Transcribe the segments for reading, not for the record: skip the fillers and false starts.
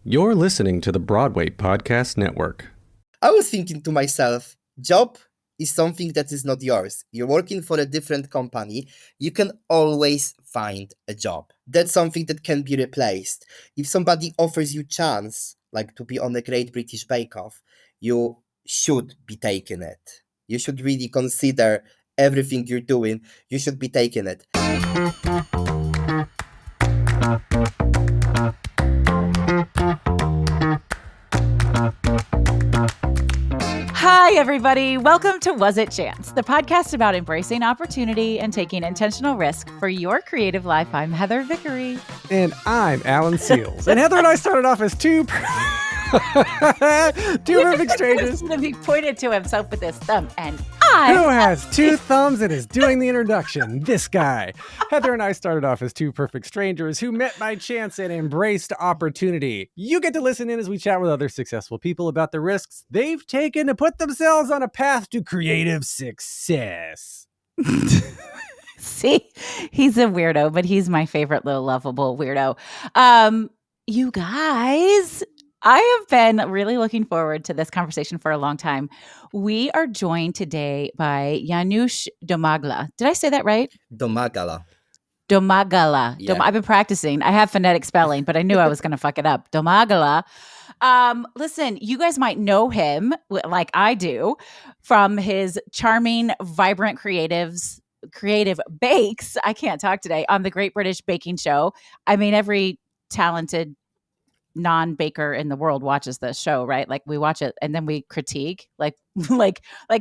You're listening to the Broadway Podcast Network. I was thinking to myself, job is something that is not yours. You're working for a different company. You can always find a job. That's something that can be replaced. If somebody offers you chance, like to be on the Great British Bake Off, you should be taking it. You should really consider everything you're doing. You should be taking it. Hi, everybody. Welcome to Was It Chance, the podcast about embracing opportunity and taking intentional risk for your creative life. I'm Heather Vickery. And I'm Alan Seals. And Heather and I started off as two perfect strangers. He pointed to himself with his thumb, and Who has two thumbs and is doing the introduction? This guy. Heather and I started off as two perfect strangers who met by chance and embraced opportunity. You get to listen in as we chat with other successful people about the risks they've taken to put themselves on a path to creative success. See, he's a weirdo, but he's my favorite little lovable weirdo. You guys, I have been really looking forward to this conversation for a long time. We are joined today by Janusz Domagala. Did I say that right? Domagala. Domagala. Yeah. I've been practicing. I have phonetic spelling, but I knew I was going to fuck it up. Domagala. Listen, you guys might know him, like I do, from his charming, vibrant creative bakes. I can't talk today, on the Great British Baking Show. I mean, every talented non-baker in the world watches this show, right? Like, we watch it and then we critique, like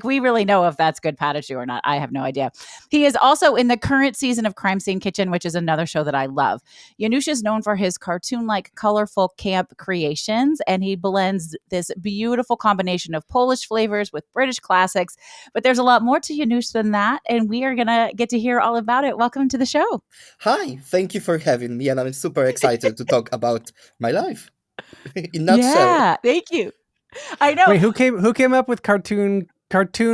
we really know if that's good pas de choux or not. I have no idea. He is also in the current season of Crime Scene Kitchen, which is another show that I love. Janusz is known for his cartoon-like, colorful camp creations, and he blends this beautiful combination of Polish flavors with British classics. But there's a lot more to Janusz than that, and we are gonna get to hear all about it. Welcome to the show. Hi, thank you for having me, and I'm super excited to talk about my life. In nutshell. Yeah, thank you. I know. Wait, who came up with cartoon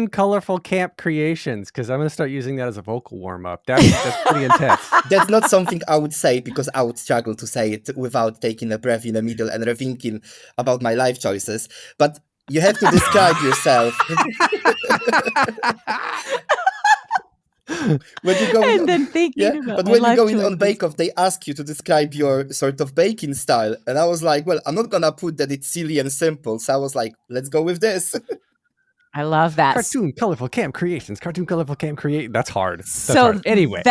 colorful camp creations? Because I'm going to start using that as a vocal warm-up. That's pretty intense. That's not something I would say, because I would struggle to say it without taking a breath in the middle and rethinking about my life choices. But you have to describe yourself. When you go and then thinking about but my when you life go in on choices. Bake Off, they ask you to describe your sort of baking style. And I was like, well, I'm not going to put that it's silly and simple. So I was like, let's go with this. I love that. Cartoon colorful camp creations. That's hard. That's So hard. Anyway.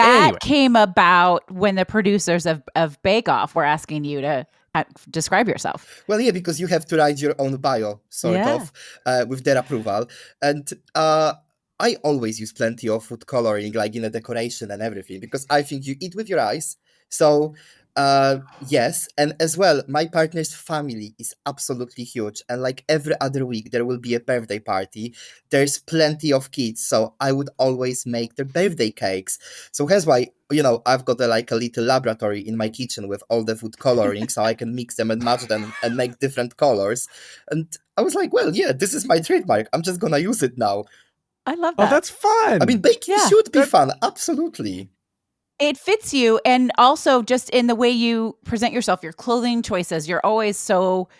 Came about when the producers of Bake Off were asking you to describe yourself. Well, yeah, because you have to write your own bio, sort of, with their approval. And I always use plenty of food coloring, like in a decoration and everything, because I think you eat with your eyes. So, yes. And as well, my partner's family is absolutely huge. And like every other week, there will be a birthday party. There's plenty of kids. So I would always make their birthday cakes. So that's why, I've got a little laboratory in my kitchen with all the food coloring, so I can mix them and match them and make different colors. And I was like, well, yeah, this is my trademark. I'm just going to use it now. I love that. Oh, that's fun. I mean, baking should be fun. Absolutely. It fits you, and also just in the way you present yourself, your clothing choices, you're always so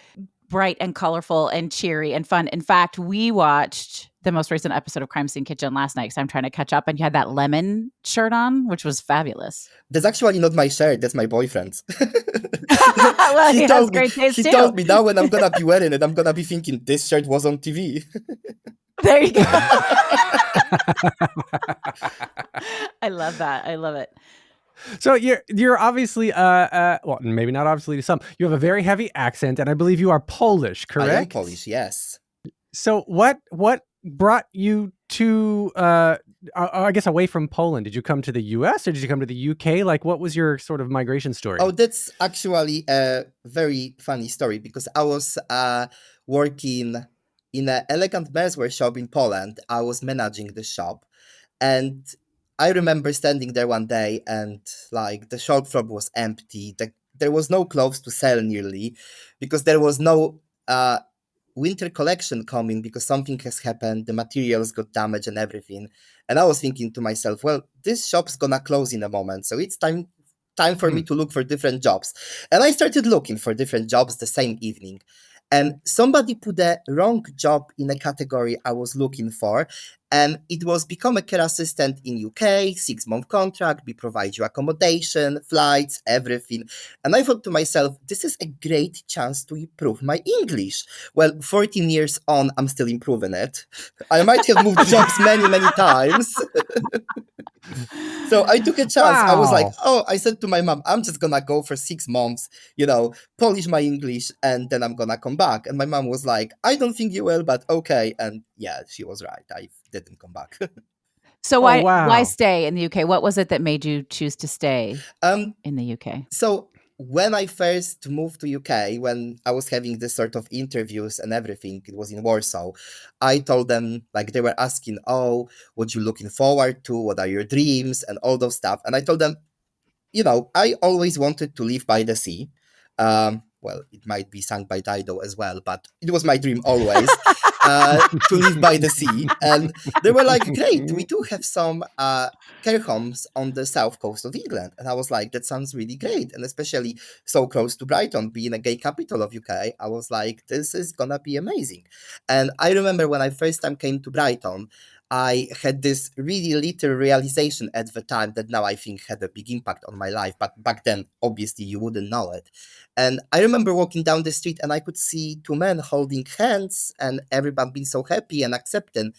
bright and colorful and cheery and fun. In fact, we watched the most recent episode of Crime Scene Kitchen last night because I'm trying to catch up, and you had that lemon shirt on, which was fabulous. That's actually not my shirt. That's my boyfriend's. Well, he has great taste, He too. told me now when I'm going to be wearing it, I'm going to be thinking this shirt was on TV. There you go. I love that. I love it. So you're obviously well, maybe not obviously to some. You have a very heavy accent, and I believe you are Polish, correct? I am Polish, yes. So what brought you to I guess away from Poland? Did you come to the US or did you come to the UK? Like, what was your sort of migration story? Oh, that's actually a very funny story, because I was working in an elegant menswear shop in Poland. I was managing the shop, and I remember standing there one day, and like the shop floor was empty. There was no clothes to sell nearly, because there was no winter collection coming, because something has happened. The materials got damaged and everything. And I was thinking to myself, well, this shop's gonna close in a moment, so it's time time for me to look for different jobs. And I started looking for different jobs the same evening. And somebody put the wrong job in a category I was looking for. And it was become a care assistant in UK, 6-month contract, we provide you accommodation, flights, everything. And I thought to myself, this is a great chance to improve my English. Well, 14 years on, I'm still improving it. I might have moved jobs many, many times. So I took a chance. Wow. I was like, I said to my mom, I'm just going to go for 6 months, polish my English, and then I'm going to come back. And my mom was like, I don't think you will, but okay. And yeah, she was right. I didn't come back. So why stay in the UK? What was it that made you choose to stay in the UK? So when I first moved to UK, when I was having this sort of interviews and everything, it was in Warsaw, I told them, like, they were asking, what you looking forward to? What are your dreams? And all those stuff. And I told them, I always wanted to live by the sea. Well, it might be sung by Dido as well, but it was my dream always to live by the sea. And they were like, great, we do have some care homes on the south coast of England. And I was like, that sounds really great. And especially so close to Brighton, being a gay capital of UK, I was like, this is gonna be amazing. And I remember when I first time came to Brighton, I had this really little realization at the time that now I think had a big impact on my life. But back then, obviously, you wouldn't know it. And I remember walking down the street and I could see 2 men holding hands and everyone being so happy and accepting.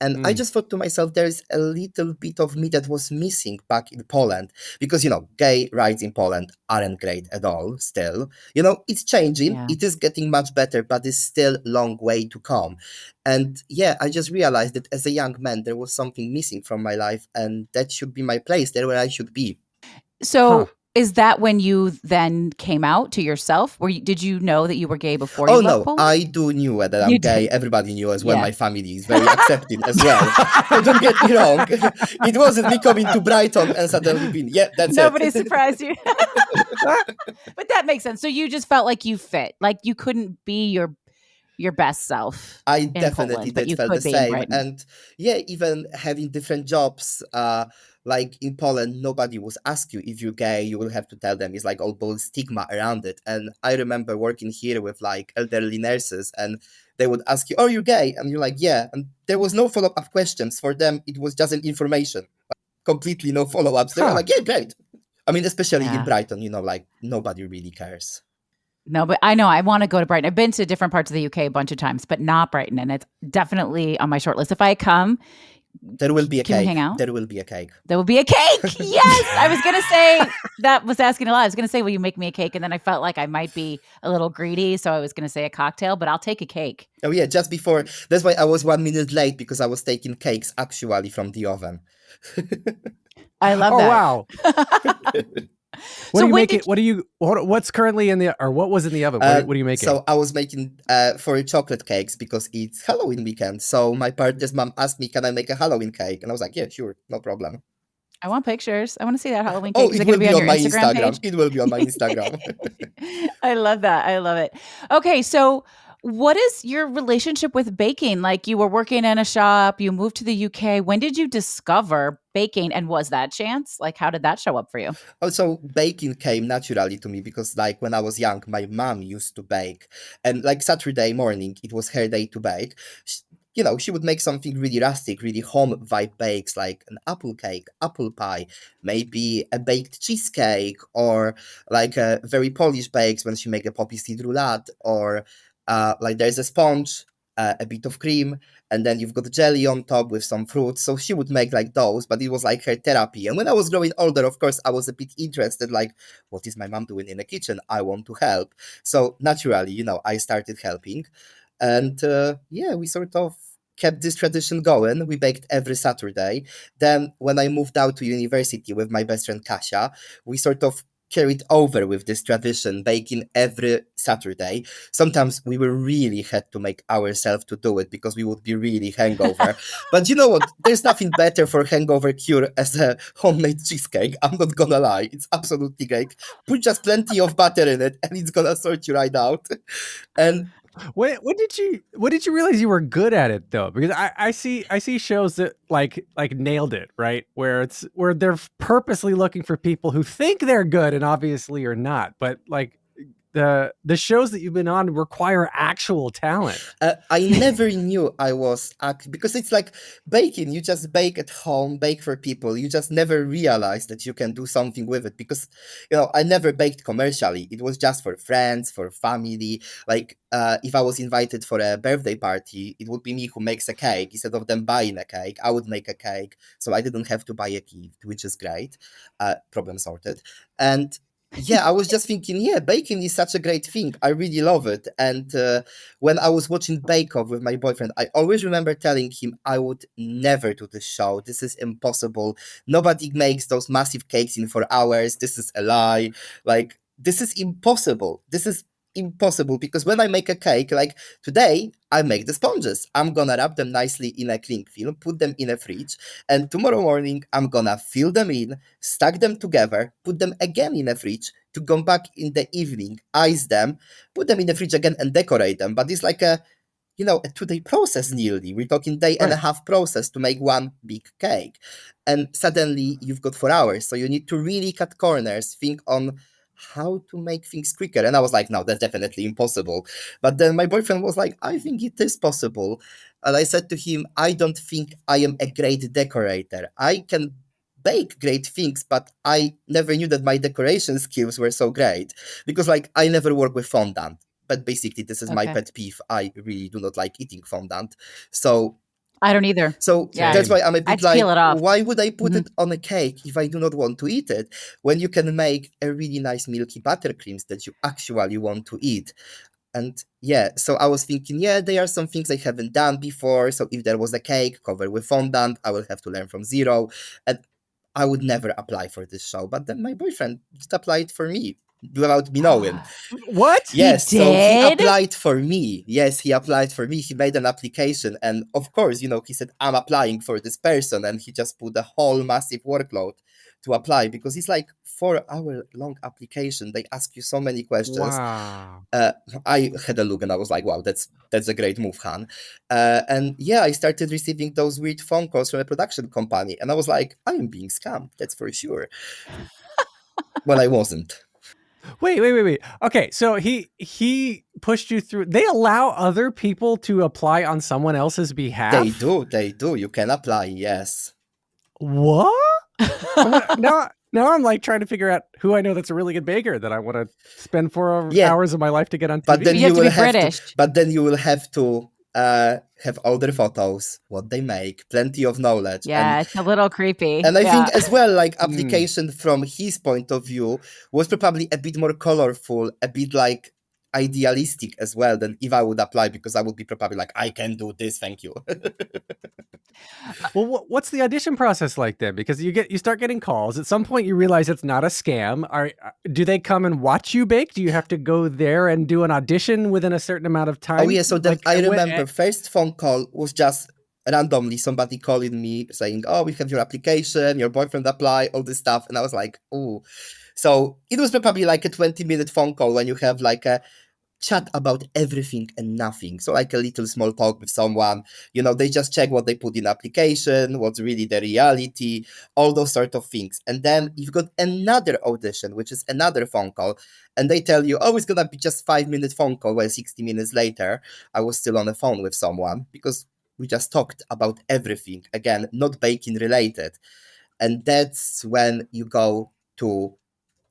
And I just thought to myself, there's a little bit of me that was missing back in Poland. Because, gay rights in Poland aren't great at all still. It's changing. Yeah. It is getting much better, but it's still a long way to come. And yeah, I just realized that as a young man, there was something missing from my life. And that should be my place. There where I should be. So... Is that when you then came out to yourself? Did you know that you were gay before you left Poland? I do knew that I'm gay. Everybody knew as well. Yeah. My family is very accepting as well. Don't get me wrong. It wasn't me coming to Brighton and suddenly being, that's Nobody surprised you. But that makes sense. So you just felt like you fit. Like you couldn't be your best self. I definitely did feel the same. And yeah, even having different jobs, like in Poland, nobody will ask you if you're gay. You will have to tell them. It's like all bold stigma around it. And I remember working here with like elderly nurses and they would ask you, you're gay? And you're like, yeah. And there was no follow-up questions. For them, it was just an information. Completely no follow-ups. They were like, yeah, great. I mean, especially in Brighton, like nobody really cares. No, but I know I want to go to Brighton. I've been to different parts of the UK a bunch of times, but not Brighton. And it's definitely on my short list. If I come, there will be a cake. Hang out? There will be a cake. There will be a cake. Yes. I was going to say, that was asking a lot. I was going to say, will you make me a cake? And then I felt like I might be a little greedy. So I was going to say a cocktail, but I'll take a cake. Oh yeah. Just before. That's why I was 1 minute late because I was taking cakes actually from the oven. I love that. Oh, wow. What's currently in the, or what was in the oven? What are you making? So I was making for chocolate cakes because it's Halloween weekend. So my partner's mom asked me, can I make a Halloween cake? And I was like, yeah, sure. No problem. I want pictures. I want to see that Halloween cake. It will be on my Instagram. It will be on my Instagram. I love that. I love it. Okay. So what is your relationship with baking? Like you were working in a shop, you moved to the UK. When did you discover baking and was that chance? Like how did that show up for you? So baking came naturally to me because like when I was young, my mom used to bake and like Saturday morning, it was her day to bake. She would make something really rustic, really home vibe bakes like an apple cake, apple pie, maybe a baked cheesecake or like a very Polish bakes when she make a poppy seed roulade or like there's a sponge, a bit of cream, and then you've got jelly on top with some fruit. So she would make like those, but it was like her therapy. And when I was growing older, of course, I was a bit interested, like, what is my mom doing in the kitchen? I want to help. So naturally, I started helping. And we sort of kept this tradition going. We baked every Saturday. Then when I moved out to university with my best friend Kasia, we sort of carried over with this tradition, baking every Saturday. Sometimes we really had to make ourselves to do it because we would be really hangover. But you know what? There's nothing better for hangover cure as a homemade cheesecake. I'm not gonna lie. It's absolutely great. Put just plenty of butter in it and it's gonna sort you right out. And When did you realize you were good at it though? Because I see shows that like nailed it, right? Where they're purposely looking for people who think they're good and obviously are not. But like the shows that you've been on require actual talent. I never knew I was because it's like baking. You just bake at home, bake for people. You just never realize that you can do something with it because, I never baked commercially. It was just for friends, for family. Like if I was invited for a birthday party, it would be me who makes a cake. Instead of them buying a cake, I would make a cake. So I didn't have to buy a gift, which is great. Problem sorted. And yeah, I was just thinking, baking is such a great thing. I really love it. And when I was watching Bake Off with my boyfriend, I always remember telling him I would never do this show. This is impossible. Nobody makes those massive cakes in 4 hours. This is a lie. Like, this is impossible. This is impossible because when I make a cake, like today, I make the sponges. I'm gonna wrap them nicely in a cling film, put them in a fridge, and tomorrow morning I'm gonna fill them in, stack them together, put them again in a fridge to come back in the evening, ice them, put them in the fridge again and decorate them. But it's like a 2-day process nearly. We're talking day and a half process to make one big cake. And suddenly you've got 4 hours. So you need to really cut corners, think on how to make things quicker. And I was like, no, that's definitely impossible. But then my boyfriend was like, I think it is possible. And I said to him, I don't think I am a great decorator. I can bake great things, but I never knew that my decoration skills were so great because I never work with fondant. But basically, this is my pet peeve. I really do not like eating fondant. So I don't either. So that's why I'm a bit peel it off. Why would I put it on a cake if I do not want to eat it? When you can make a really nice milky buttercreams that you actually want to eat. And so I was thinking, there are some things I haven't done before. So if there was a cake covered with fondant, I will have to learn from zero. And I would never apply for this show. But then my boyfriend just applied for me without me knowing. What? Yes, He so he did? applied for me. Yes, he applied for me. He made an application. And of course, he said, I'm applying for this person. And he just put a whole massive workload to apply because it's like 4-hour long application. They ask you so many questions. Wow. I had a look and I was like, wow, that's a great move, Han. And I started receiving those weird phone calls from a production company. And I was like, I am being scammed. That's for sure. Well, I wasn't. Wait. Okay, so he pushed you through. They allow other people to apply on someone else's behalf? They do. You can apply, yes. What? Now I'm like trying to figure out who I know that's a really good baker that I want to spend 4 hours of my life to get on TV. But then you have to be British. But then you will have to have all their photos, what they make, plenty of knowledge. Yeah, it's a little creepy. And I think as well, application from his point of view was probably a bit more colorful, a bit idealistic as well than if I would apply, because I would be probably like, I can do this, thank you. Well, what's the audition process like then? Because you start getting calls. At some point, you realize it's not a scam. Do they come and watch you bake? Do you have to go there and do an audition within a certain amount of time? Oh yeah, so I remember first phone call was just randomly somebody calling me saying, oh, we have your application, your boyfriend applied, all this stuff. And I was like, oh. So it was probably a 20-minute phone call when you have a chat about everything and nothing. So a little small talk with someone, they just check what they put in application, what's really the reality, all those sort of things. And then you've got another audition, which is another phone call. And they tell you, oh, it's going to be just 5-minute phone call. Well, 60 minutes later, I was still on the phone with someone because we just talked about everything. Again, not baking related. And that's when you go to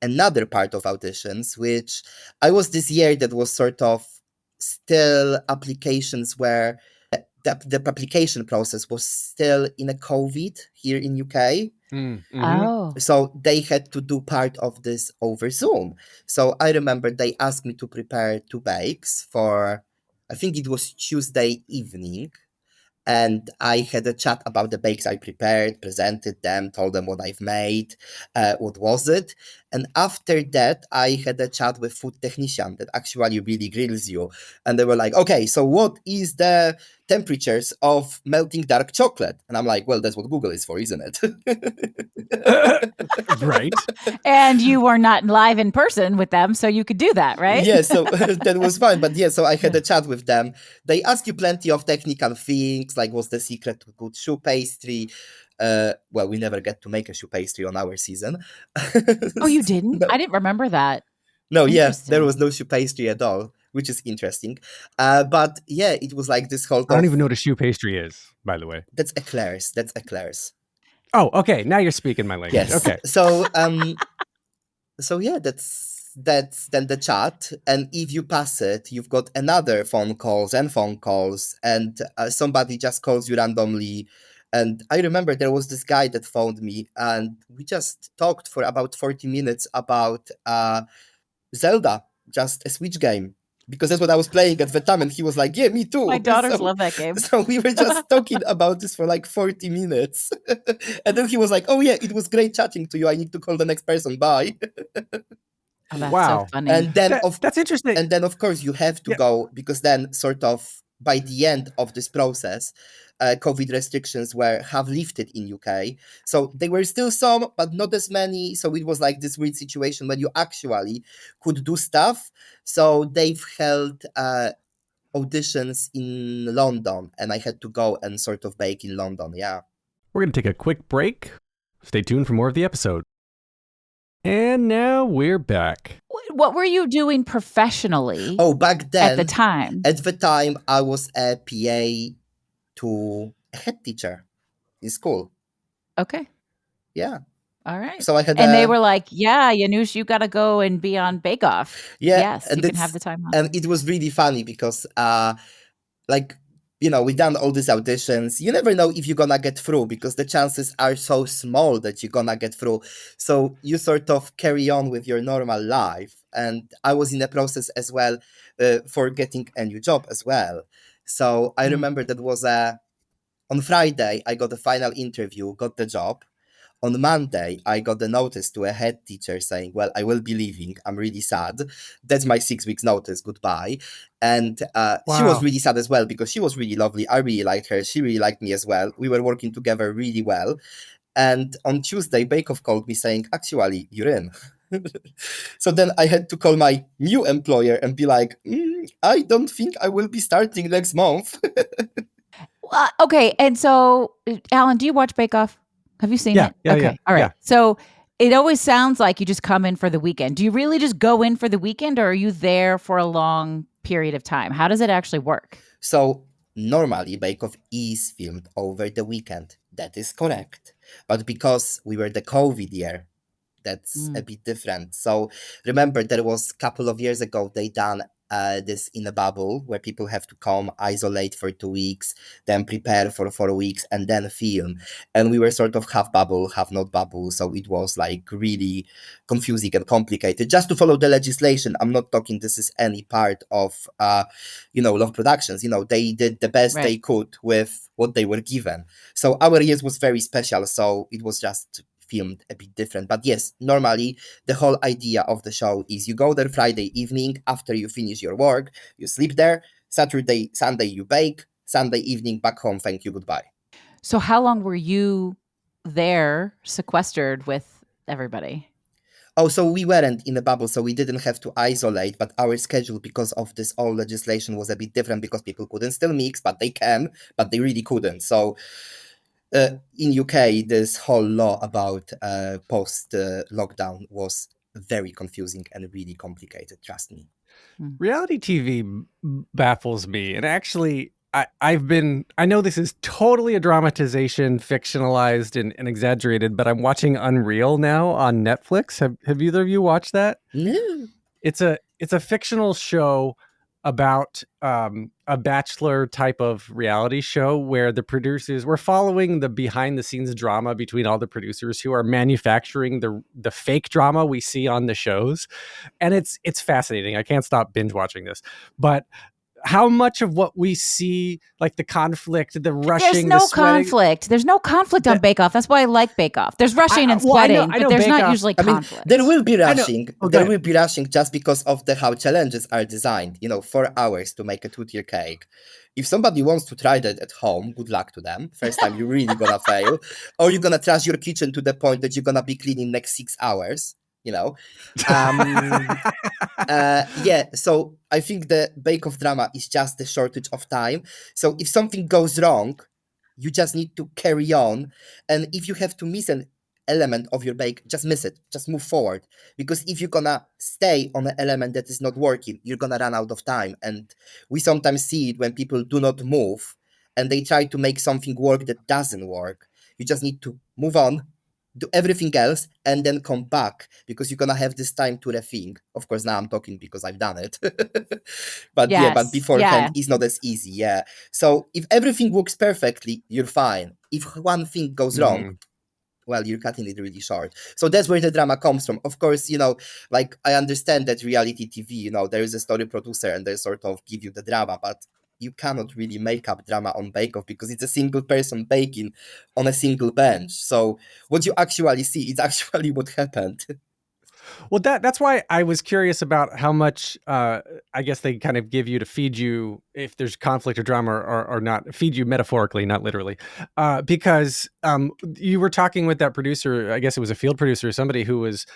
another part of auditions, which I was this year that was sort of still applications where the application process was still in a COVID here in UK. Mm-hmm. Oh. So they had to do part of this over Zoom. So I remember they asked me to prepare 2 bakes for, I think it was Tuesday evening. And I had a chat about the bakes I prepared, presented them, told them what I've made, what was it. And after that, I had a chat with food technician that actually really grills you. And they were like, okay, so what is the temperatures of melting dark chocolate. And I'm like, well, that's what Google is for, isn't it? Right. And you were not live in person with them, so you could do that, right? Yeah, so that was fine. But yeah, so I had a chat with them. They ask you plenty of technical things, like what's the secret to good choux pastry? Well, we never get to make a choux pastry on our season. Oh, you didn't? No. I didn't remember that. No, yeah, Interesting. there was no choux pastry at all, which is interesting. But yeah, it was like this whole. I don't even know what a choux pastry is, by the way. That's eclairs. That's eclairs. Oh, okay. Now you're speaking my language. Yes. Okay. So yeah, that's then the chat, and if you pass it, you've got another phone calls, and somebody just calls you randomly. And I remember there was this guy that phoned me, and we just talked for about 40 minutes about Zelda, just a Switch game, because that's what I was playing at the time, and he was like, yeah, me too. My daughters love that game. So we were just talking about this for like 40 minutes. And then he was like, oh yeah, it was great chatting to you. I need to call the next person. Bye. Oh, that's Wow. so funny. And then That's interesting. And then of course you have to go, because then sort of by the end of this process, COVID restrictions have lifted in UK. So there were still some, but not as many. So it was like this weird situation where you actually could do stuff. So they've held auditions in London, and I had to go and sort of bake in London. Yeah. We're going to take a quick break. Stay tuned for more of the episode. And now we're back. What were you doing professionally? Oh, back then. At the time. At the time, I was a PA to a head teacher in school. Okay. Yeah. All right. So I had, and they were like, "Yeah, Janusz, you got to go and be on Bake Off." Yeah, yes, and you can have the time off. And it was really funny because, like, you know, we done all these auditions. You never know if you're gonna get through, because the chances are so small that you're gonna get through. So you sort of carry on with your normal life. And I was in the process as well for getting a new job as well. So I remember that was on Friday, I got the final interview, got the job. On Monday, I got the notice to a head teacher saying, well, I will be leaving. I'm really sad. That's my 6 weeks notice. Goodbye. And she was really sad as well, because she was really lovely. I really liked her. She really liked me as well. We were working together really well. And on Tuesday, Bake Off called me saying, actually, you're in. So then I had to call my new employer and be like, I don't think I will be starting next month. Okay. And so, Alan, do you watch Bake Off? Have you seen it? Yeah. Okay. Yeah. All right. Yeah. So it always sounds like you just come in for the weekend. Do you really just go in for the weekend, or are you there for a long period of time? How does it actually work? So normally Bake Off is filmed over the weekend. That is correct. But because we were the COVID year, that's a bit different. So remember, there was a couple of years ago, they done this in a bubble where people have to come, isolate for 2 weeks, then prepare for 4 weeks, and then film. And we were sort of half bubble, half not bubble. So it was like really confusing and complicated. Just to follow the legislation, I'm not talking this is any part of, Love Productions. They did the best they could with what they were given. So our years was very special. So it was just filmed a bit different. But yes, normally the whole idea of the show is you go there Friday evening after you finish your work, you sleep there, Saturday, Sunday you bake, Sunday evening back home, thank you, goodbye. So how long were you there sequestered with everybody? Oh, so we weren't in a bubble, so we didn't have to isolate, but our schedule, because of this old legislation, was a bit different, because people couldn't still mix, but they really couldn't. So in UK, this whole law about post-lockdown was very confusing and really complicated, trust me. Reality TV baffles me. And actually, I know this is totally a dramatization, fictionalized and exaggerated, but I'm watching Unreal now on Netflix. Have either of you watched that? No. It's a fictional show about a Bachelor type of reality show where the producers, we're following the behind the scenes drama between all the producers who are manufacturing the fake drama we see on the shows. And it's fascinating. I can't stop binge watching this, but how much of what we see, like the conflict, the rushing, There's no the sweating, conflict. There's no conflict on Bake Off. That's why I like Bake Off. There's rushing and sweating, I know but there's Bake not Off. usually I mean, conflict. there will be rushing. Oh, There will be rushing just because of how challenges are designed. 4 hours to make a 2-tier cake. If somebody wants to try that at home, good luck to them. First time you're really gonna fail, or you're gonna trash your kitchen to the point that you're gonna be cleaning next 6 hours. Yeah, so I think the Bake Off drama is just the shortage of time. So if something goes wrong, you just need to carry on. And if you have to miss an element of your bake, just miss it. Just move forward. Because if you're gonna stay on an element that is not working, you're gonna run out of time. And we sometimes see it when people do not move and they try to make something work that doesn't work. You just need to move on, do everything else, and then come back, because you're gonna have this time to rethink. Of course, now I'm talking because I've done it. But but beforehand, it's not as easy. Yeah. So if everything works perfectly, you're fine. If one thing goes wrong, well, you're cutting it really short. So that's where the drama comes from. Of course, like I understand that reality TV, there is a story producer and they sort of give you the drama, but you cannot really make up drama on Bake Off because it's a single person baking on a single bench. So what you actually see is actually what happened. Well, that's why I was curious about how much, I guess they kind of give you to feed you if there's conflict or drama or not, feed you metaphorically, not literally. Because you were talking with that producer, I guess it was a field producer, somebody who was,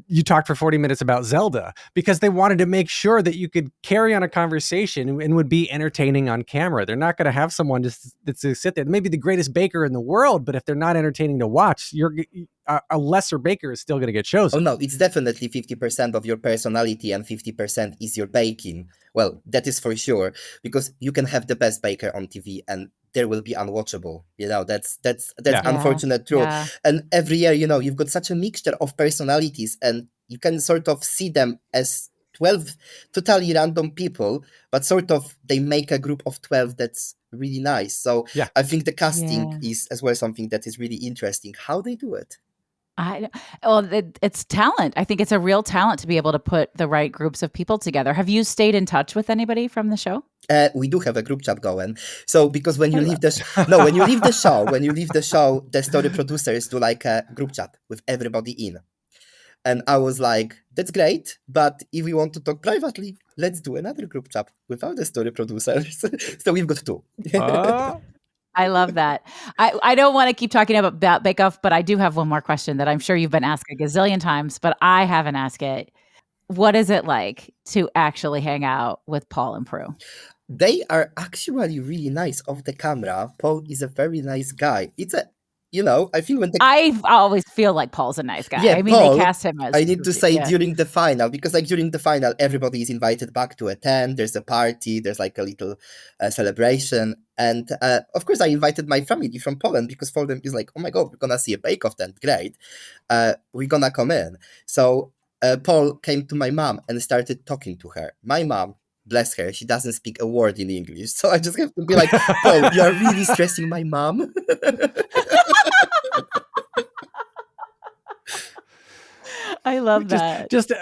you talked for 40 minutes about Zelda because they wanted to make sure that you could carry on a conversation and would be entertaining on camera. They're not going to have someone just to sit there, maybe the greatest baker in the world, but if they're not entertaining to watch, a lesser baker is still going to get chosen. Oh no, it's definitely 50% of your personality and 50% is your baking. Well, that is for sure, because you can have the best baker on TV and there will be unwatchable. That's unfortunate truth. Yeah. And every year, you've got such a mixture of personalities and you can sort of see them as 12 totally random people, but sort of they make a group of 12 that's really nice. So I think the casting is as well something that is really interesting, how they do it. It's talent. I think it's a real talent to be able to put the right groups of people together. Have you stayed in touch with anybody from the show? We do have a group chat going. So because when you leave the show, the story producers do like a group chat with everybody in. And I was like, that's great, but if we want to talk privately, let's do another group chat without the story producers. So we've got 2. I love that. I don't want to keep talking about Bake Off, but I do have one more question that I'm sure you've been asked a gazillion times, but I haven't asked it. What is it like to actually hang out with Paul and Prue? They are actually really nice off the camera. Paul is a very nice guy. I think when I always feel like Paul's a nice guy. Yeah, I mean, Paul, they cast him as... I need to say during the final, because during the final, everybody is invited back to attend. There's a party. There's like a little celebration. And of course, I invited my family from Poland because for them it's like, oh my God, we're going to see a Bake Off then. Great. We're going to come in. So Paul came to my mom and started talking to her. My mom, bless her, she doesn't speak a word in English. So I just have to be like, Paul, you are really stressing my mom. I love that. Just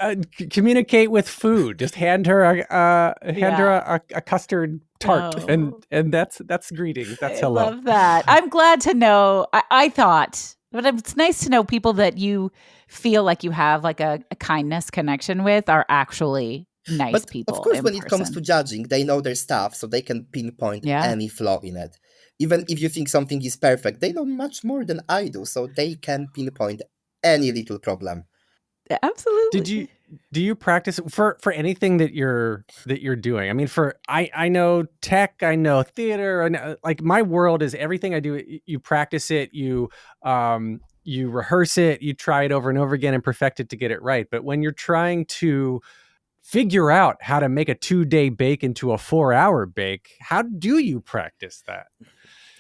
communicate with food. Just hand her a custard tart, and that's greetings. That's hello. I love that. I'm glad to know. I thought, but it's nice to know people that you feel like you have like a kindness connection with are actually nice people. Of course, when it comes to judging, they know their stuff, so they can pinpoint any flaw in it. Even if you think something is perfect, they know much more than I do, so they can pinpoint any little problem. Absolutely. Do you practice for anything that you're doing? I mean, I know tech, I know theater, and like my world is everything I do. You practice it, you rehearse it, you try it over and over again and perfect it to get it right. But when you're trying to figure out how to make a 2-day bake into a 4-hour bake, how do you practice that?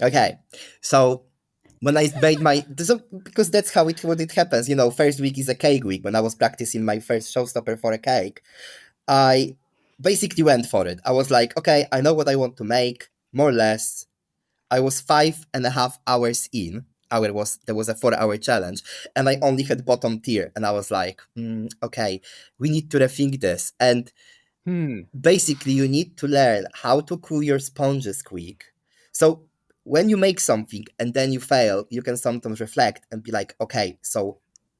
Okay, so when I made because that's how it happens. First week is a cake week. When I was practicing my first showstopper for a cake, I basically went for it. I was like, okay, I know what I want to make, more or less. I was 5.5 hours in. There was a 4-hour challenge, and I only had bottom tier. And I was like, okay, we need to rethink this. And Basically, you need to learn how to cool your sponges quick. So when you make something and then you fail, you can sometimes reflect and be like, okay, so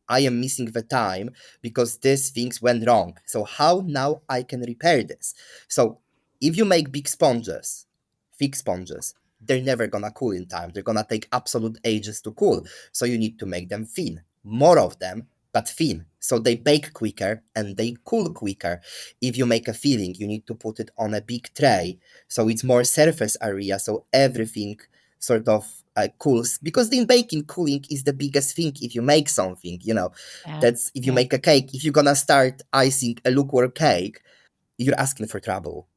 I am missing the time because these things went wrong. So how now I can repair this? So if you make big sponges, thick sponges, they're never gonna cool in time. They're gonna take absolute ages to cool. So you need to make them thin, more of them, but thin. So they bake quicker and they cool quicker. If you make a filling, you need to put it on a big tray. So it's more surface area. So everything sort of cools, because in baking, cooling is the biggest thing. If you make something, that's if you make a cake, if you're gonna start icing a lukewarm cake, you're asking for trouble.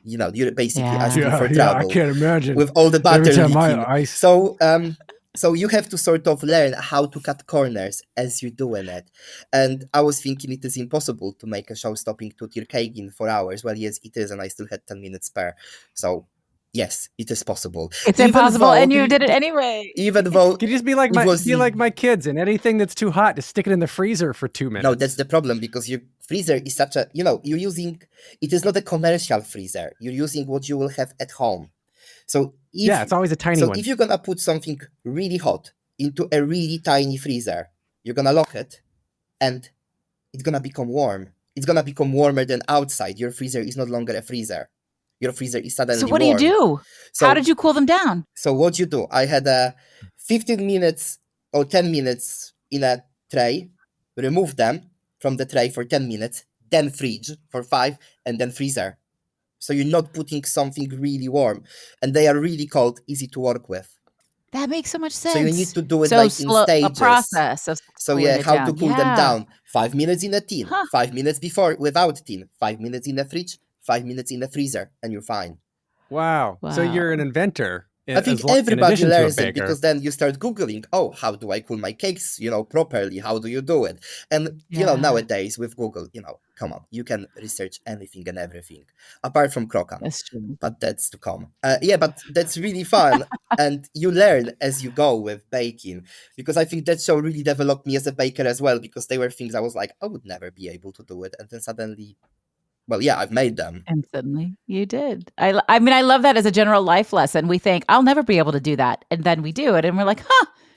You're basically asking for trouble. Yeah, I can't imagine. With all the butter Every time leaking. I So you have to sort of learn how to cut corners as you're doing it. And I was thinking it is impossible to make a show-stopping two-tier cake in 4 hours. Well, yes, it is, and I still had 10 minutes spare. So yes, it is possible. It's impossible, and you did it anyway. Even though Can you just be like my kids, and anything that's too hot, just stick it in the freezer for 2 minutes. No, that's the problem, because your freezer is such a, you're using, it is not a commercial freezer. You're using what you will have at home. So it's always a tiny one. So if you're gonna put something really hot into a really tiny freezer, you're gonna lock it, and it's gonna become warm. It's gonna become warmer than outside. Your freezer is no longer a freezer. Your freezer is suddenly warm. So what do you do? How did you cool them down? So what you do? I had 15 minutes or 10 minutes in a tray. Remove them from the tray for 10 minutes, then fridge for 5, and then freezer. So you're not putting something really warm, and they are really cold, easy to work with. That makes so much sense. So you need to do it in stages. A process of how to cool them down. 5 minutes in a tin, 5 minutes before without tin, 5 minutes in the fridge, 5 minutes in the freezer, and you're fine. Wow. So you're an inventor. I think everybody learns it, because then you start Googling, how do I cool my cakes, properly? How do you do it? And, nowadays with Google, come on, you can research anything and everything, apart from croquant. That's true. But that's to come. But that's really fun. And you learn as you go with baking, because I think that show really developed me as a baker as well, because they were things I was like, I would never be able to do it. And then suddenly, I've made them. And suddenly you did. I mean, I love that as a general life lesson. We think, I'll never be able to do that. And then we do it. And we're like,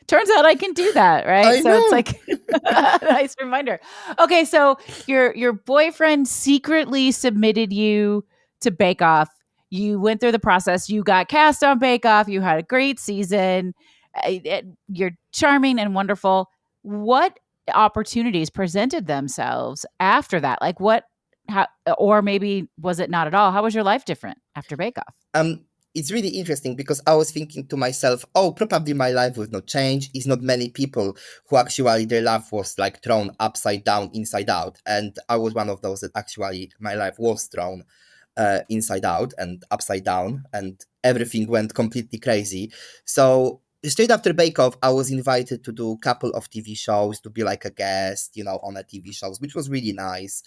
turns out I can do that, right? It's like a nice reminder. Okay, so your boyfriend secretly submitted you to Bake Off. You went through the process. You got cast on Bake Off. You had a great season. You're charming and wonderful. What opportunities presented themselves after that? Like or maybe was it not at all? How was your life different after Bake Off? It's really interesting, because I was thinking to myself, probably my life would not change. It's not many people who actually their life was like thrown upside down, inside out. And I was one of those that actually my life was thrown inside out and upside down, and everything went completely crazy. So straight after Bake Off, I was invited to do a couple of TV shows, to be like a guest, on a TV shows, which was really nice.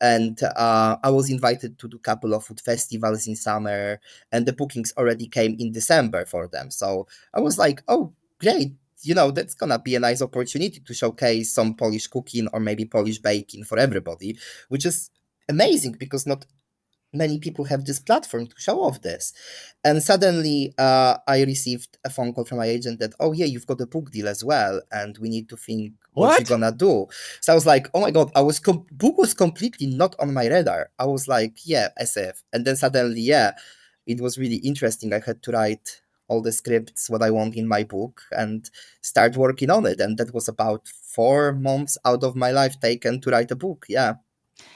And I was invited to do a couple of food festivals in summer, and the bookings already came in December for them. So I was like, oh, great. That's going to be a nice opportunity to showcase some Polish cooking or maybe Polish baking for everybody, which is amazing, because not many people have this platform to show off this. And suddenly I received a phone call from my agent that, you've got a book deal as well, and we need to think what you're gonna do. So I was like, oh my god, book was completely not on my radar. I was like, SF. And then suddenly, it was really interesting. I had to write all the scripts, what I want in my book, and start working on it. And that was about 4 months out of my life taken to write a book. Yeah.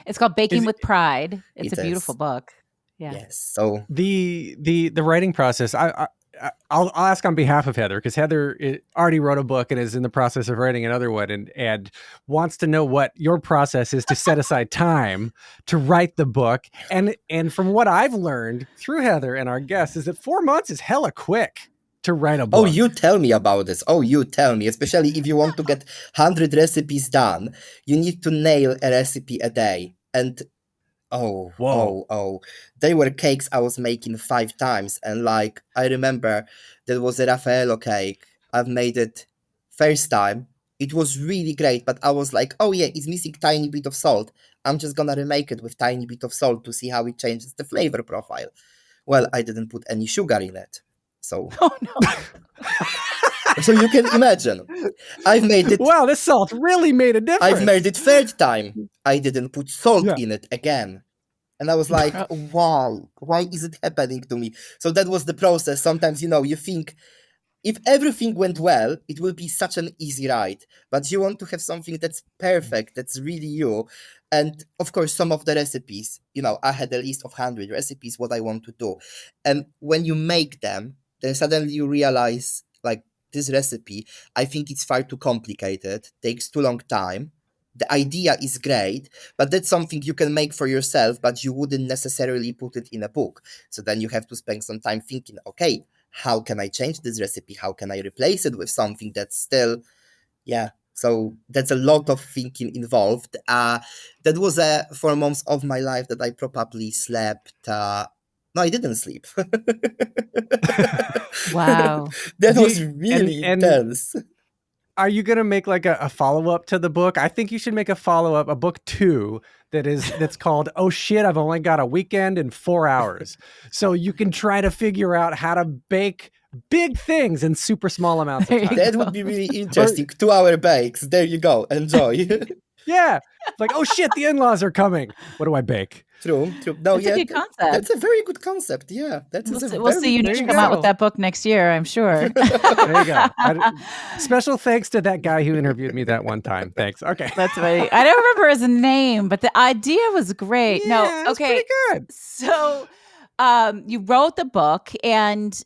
It's called Baking with Pride. It's a beautiful book. Yeah. Yes. So the writing process, I'll ask on behalf of Heather, because Heather already wrote a book and is in the process of writing another one, and wants to know what your process is to set aside time to write the book. And from what I've learned through Heather and our guests is that 4 months is hella quick to write a book. Oh, you tell me about this. You tell me, especially if you want to get 100 recipes done, you need to nail a recipe a day. And they were cakes I was making 5 times. And like, I remember there was a Raffaello cake. I've made it first time. It was really great, but I was like, it's missing tiny bit of salt. I'm just gonna remake it with tiny bit of salt to see how it changes the flavor profile. Well, I didn't put any sugar in it. So, Oh no. so you can imagine. I've made it. Wow, this salt really made a difference. I've made it third time. I didn't put salt Yeah. in it again. And I was like, wow, why is it happening to me? So that was the process. Sometimes, you think if everything went well, it will be such an easy ride. But you want to have something that's perfect, that's really you. And of course, some of the recipes, I had a list of 100 recipes, what I want to do. And when you make them, then suddenly you realize, like, this recipe, I think it's far too complicated, takes too long time. The idea is great, but that's something you can make for yourself, but you wouldn't necessarily put it in a book. So then you have to spend some time thinking, okay, how can I change this recipe? How can I replace it with something that's still, so that's a lot of thinking involved. That was 4 months of my life that I probably slept. No, I didn't sleep. Wow. That was really intense. Are you going to make like a follow-up to the book? I think you should make a follow-up, a book 2 that's called, oh shit, I've only got a weekend and 4 hours. So you can try to figure out how to bake big things in super small amounts of time. That would be really interesting. 2-hour bakes. There you go. Enjoy. Yeah. It's like, oh shit, the in-laws are coming. What do I bake? True. No, That's a good concept. That's a very good concept. Yeah. We'll see you come out with that book next year, I'm sure. There you go. Special thanks to that guy who interviewed me that one time. Thanks. Okay. That's funny. I don't remember his name, but the idea was great. Yeah, okay. Pretty good. So you wrote the book, and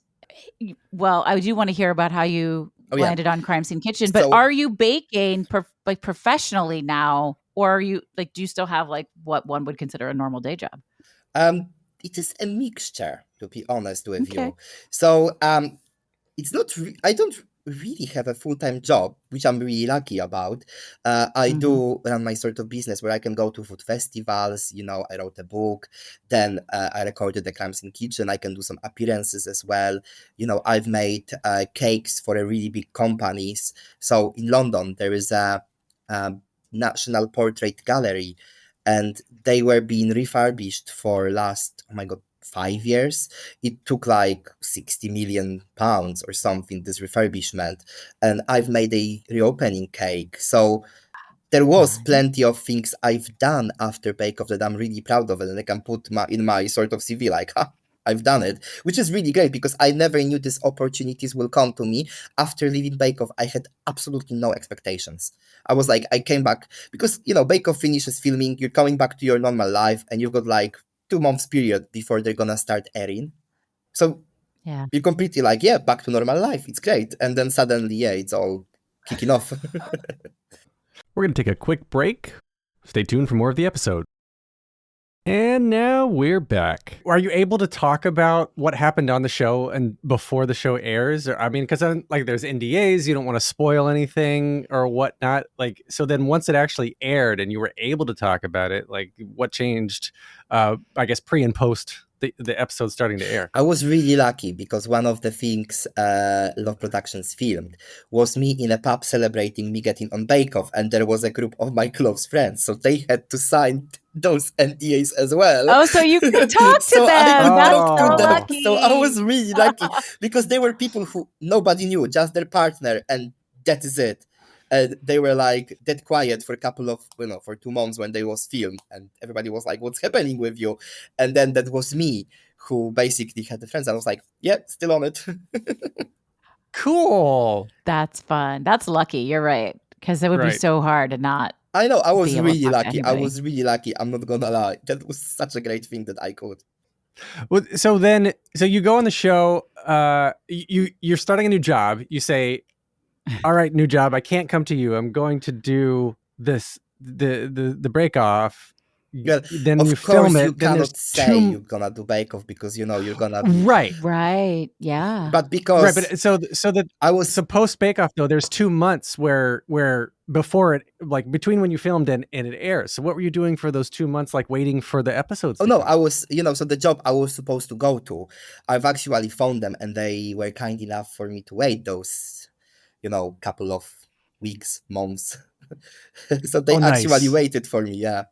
well, I do want to hear about how you landed on Crime Scene Kitchen, but are you baking professionally now? Or are you do you still have like what one would consider a normal day job? It is a mixture, to be honest with you. So it's not. I don't really have a full-time job, which I'm really lucky about. I do run my sort of business where I can go to food festivals. I wrote a book, then I recorded the Crime Scene Kitchen. I can do some appearances as well. I've made cakes for a really big companies. So in London, there is a National Portrait Gallery, and they were being refurbished for last 5 years. It took like 60 million pounds or something, this refurbishment, and I've made a reopening cake. So there was plenty of things I've done after Bake Off that I'm really proud of, and I can put in my sort of CV like, I've done it, which is really great because I never knew these opportunities will come to me. After leaving Bake Off, I had absolutely no expectations. I was like, I came back because, Bake Off finishes filming, you're coming back to your normal life, and you've got like 2 months period before they're gonna start airing. So you're completely like, back to normal life. It's great. And then suddenly, it's all kicking off. We're going to take a quick break. Stay tuned for more of the episode. And now we're back. Are you able to talk about what happened on the show and before the show airs? I mean, because there's NDAs, you don't want to spoil anything or whatnot. So then once it actually aired and you were able to talk about it, what changed, I guess, pre and post the episode starting to air? I was really lucky because one of the things Love Productions filmed was me in a pub celebrating me getting on Bake Off, and there was a group of my close friends, so they had to sign those NDAs as well. Oh, so you could talk to them. That's so lucky. So I was really lucky because they were people who nobody knew, just their partner, and that is it. And they were like dead quiet for a couple of, for 2 months when they was filmed, and everybody was like, what's happening with you? And then that was me who basically had the friends. I was like, still on it. Cool. That's fun. That's lucky. You're right. Because it would be so hard to not. I know. I was really lucky. I'm not going to lie. That was such a great thing that I could. Well, so you go on the show, you're starting a new job. You say, all right, new job. I can't come to you. I'm going to do this, the break off. Yeah, then you film it. You cannot say you're gonna do Bake Off because you're gonna be... right, yeah. But because so post Bake Off though, there's 2 months where before it, between when you filmed and it airs. So what were you doing for those 2 months, waiting for the episodes? Oh no, I was, so the job I was supposed to go to, I've actually phoned them, and they were kind enough for me to wait those, couple of weeks, months. So they actually waited for me. Yeah.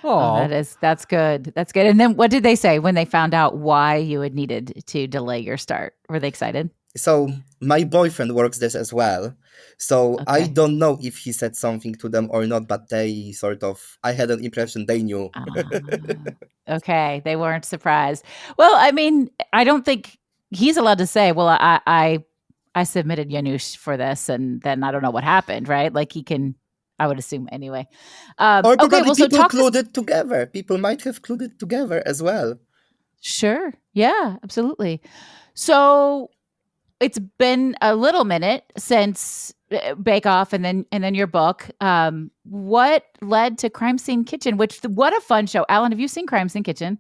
Oh, that's good. That's good. And then what did they say when they found out why you had needed to delay your start? Were they excited? So my boyfriend works there as well. So I Okay. don't know if he said something to them or not, but they I had an impression they knew. Okay. They weren't surprised. Well, I mean, I don't think he's allowed to say, well, I submitted Janusz for this and then I don't know what happened, right? Like he can, I would assume anyway. Or Okay, probably well, so people clued it together. People might have clued it together as well. Sure. Yeah, absolutely. So it's been a little minute since Bake Off and then your book. What led to Crime Scene Kitchen? What a fun show. Alan, have you seen Crime Scene Kitchen?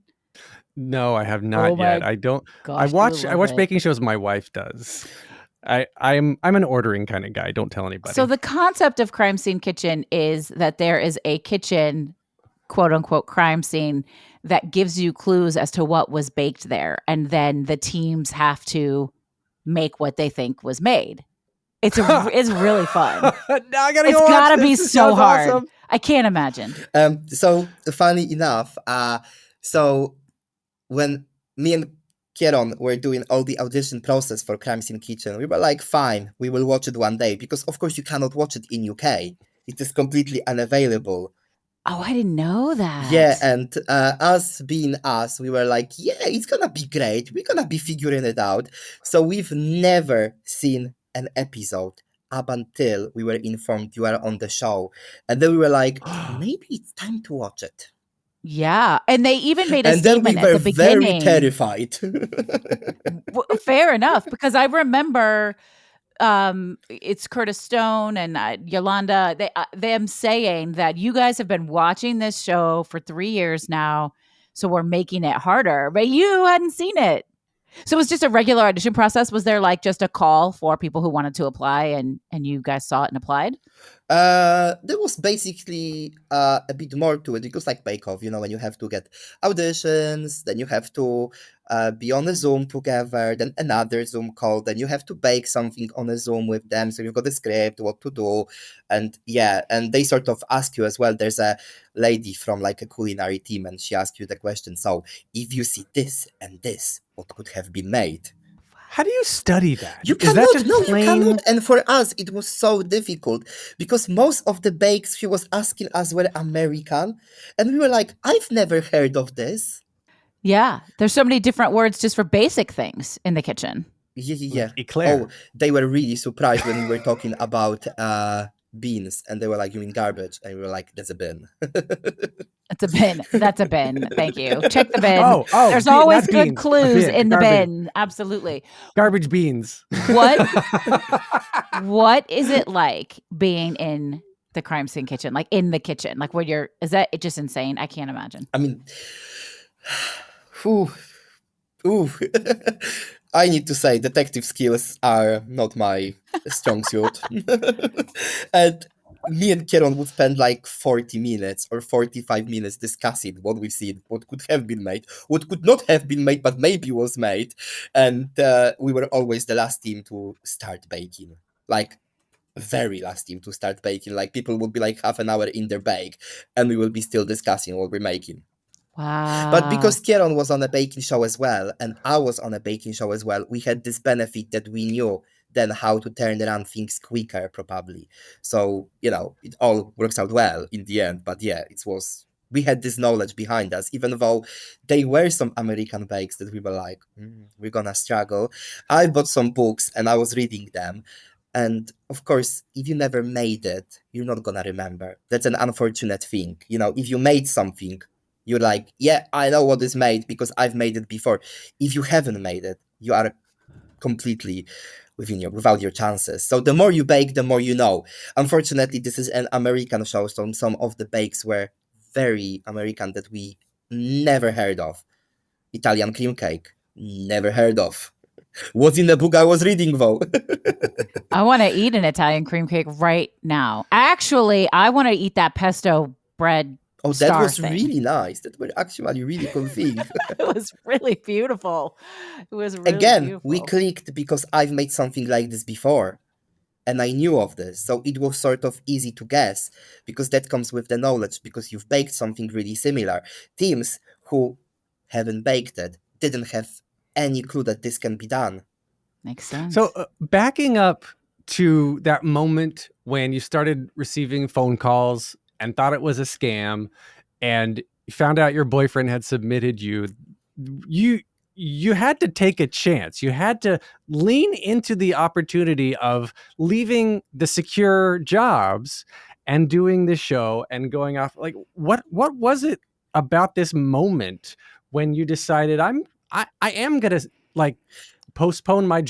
No, I have not Oh my yet. I don't. I gosh, you watch. will I love watch it. baking shows. My wife does. I'm an ordering kind of guy. Don't tell anybody. So the concept of Crime Scene Kitchen is that there is a kitchen, quote unquote, crime scene that gives you clues as to what was baked there, and then the teams have to make what they think was made. It's really fun. Now I gotta It's go watch gotta this. be This so sounds hard. awesome. I can't imagine. So funny enough, so when me and Kieron were doing all the audition process for Crime Scene Kitchen, we were like, fine, we will watch it one day, because of course you cannot watch it in UK. It is completely unavailable. Oh, I didn't know that. Yeah, and us being us, we were like, yeah, it's gonna be great. We're gonna be figuring it out. So we've never seen an episode up until we were informed you are on the show. And then we were like, maybe it's time to watch it. Yeah, and they even made a And then statement we were at the beginning. very terrified. Fair enough, because I remember it's Curtis Stone and Yolanda. Them saying that you guys have been watching this show for 3 years now, so we're making it harder. But you hadn't seen it, so it was just a regular audition process. Was there like just a call for people who wanted to apply, and you guys saw it and applied? There was basically a bit more to it, because like Bake Off, when you have to get auditions, then you have to be on a Zoom together, then another Zoom call, then you have to bake something on a Zoom with them, so you've got a script, what to do, and they sort of ask you as well. There's a lady from like a culinary team, and she asks you the question, so if you see this and this, what could have been made? How do you study that? You Is that cannot, just no, plain... you cannot. And for us, it was so difficult, because most of the bakes she was asking us were American. And we were like, I've never heard of this. Yeah, there's so many different words just for basic things in the kitchen. Yeah. Like eclair. Oh, they were really surprised when we were talking about beans. And they were like, you mean garbage? And we were like, that's a bin. It's a bin. That's a bin. Thank you. Check the bin. Oh, there's always good beans. clues in the Garbage. bin. Absolutely. Garbage beans. What is it like being in the crime scene kitchen? Like in the kitchen? Like where is that just insane? I can't imagine. I mean, ooh. I need to say detective skills are not my strong suit. And me and Kieron would spend like 40 minutes or 45 minutes discussing what we've seen, what could have been made, what could not have been made, but maybe was made. And we were always the last team to start baking. Like, very last team to start baking. Like, people would be like half an hour in their bake, and we will be still discussing what we're making. Wow. But because Kieron was on a baking show as well, and I was on a baking show as well, we had this benefit that we knew then how to turn around things quicker, probably. So, it all works out well in the end. But yeah, we had this knowledge behind us, even though they were some American bakes that we were like, we're gonna struggle. I bought some books and I was reading them. And of course, if you never made it, you're not gonna remember. That's an unfortunate thing. If you made something, you're like, yeah, I know what is made because I've made it before. If you haven't made it, you are completely without your chances. So the more you bake, the more you know. Unfortunately, this is an American show, so some of the bakes were very American that we never heard of. Italian cream cake, never heard of. Was in the book I was reading, though. I want to eat an Italian cream cake right now. Actually, I want to eat that pesto bread. Oh, that was really nice. That were actually really cool thing. It was really beautiful. It was really Again, beautiful. we clicked because I've made something like this before. And I knew of this. So it was sort of easy to guess because that comes with the knowledge because you've baked something really similar. Teams who haven't baked it didn't have any clue that this can be done. Makes sense. So backing up to that moment when you started receiving phone calls and thought it was a scam and you found out your boyfriend had submitted you had to take a chance. You had to lean into the opportunity of leaving the secure jobs and doing the show and going off. Like what was it about this moment when you decided I am going to like postpone my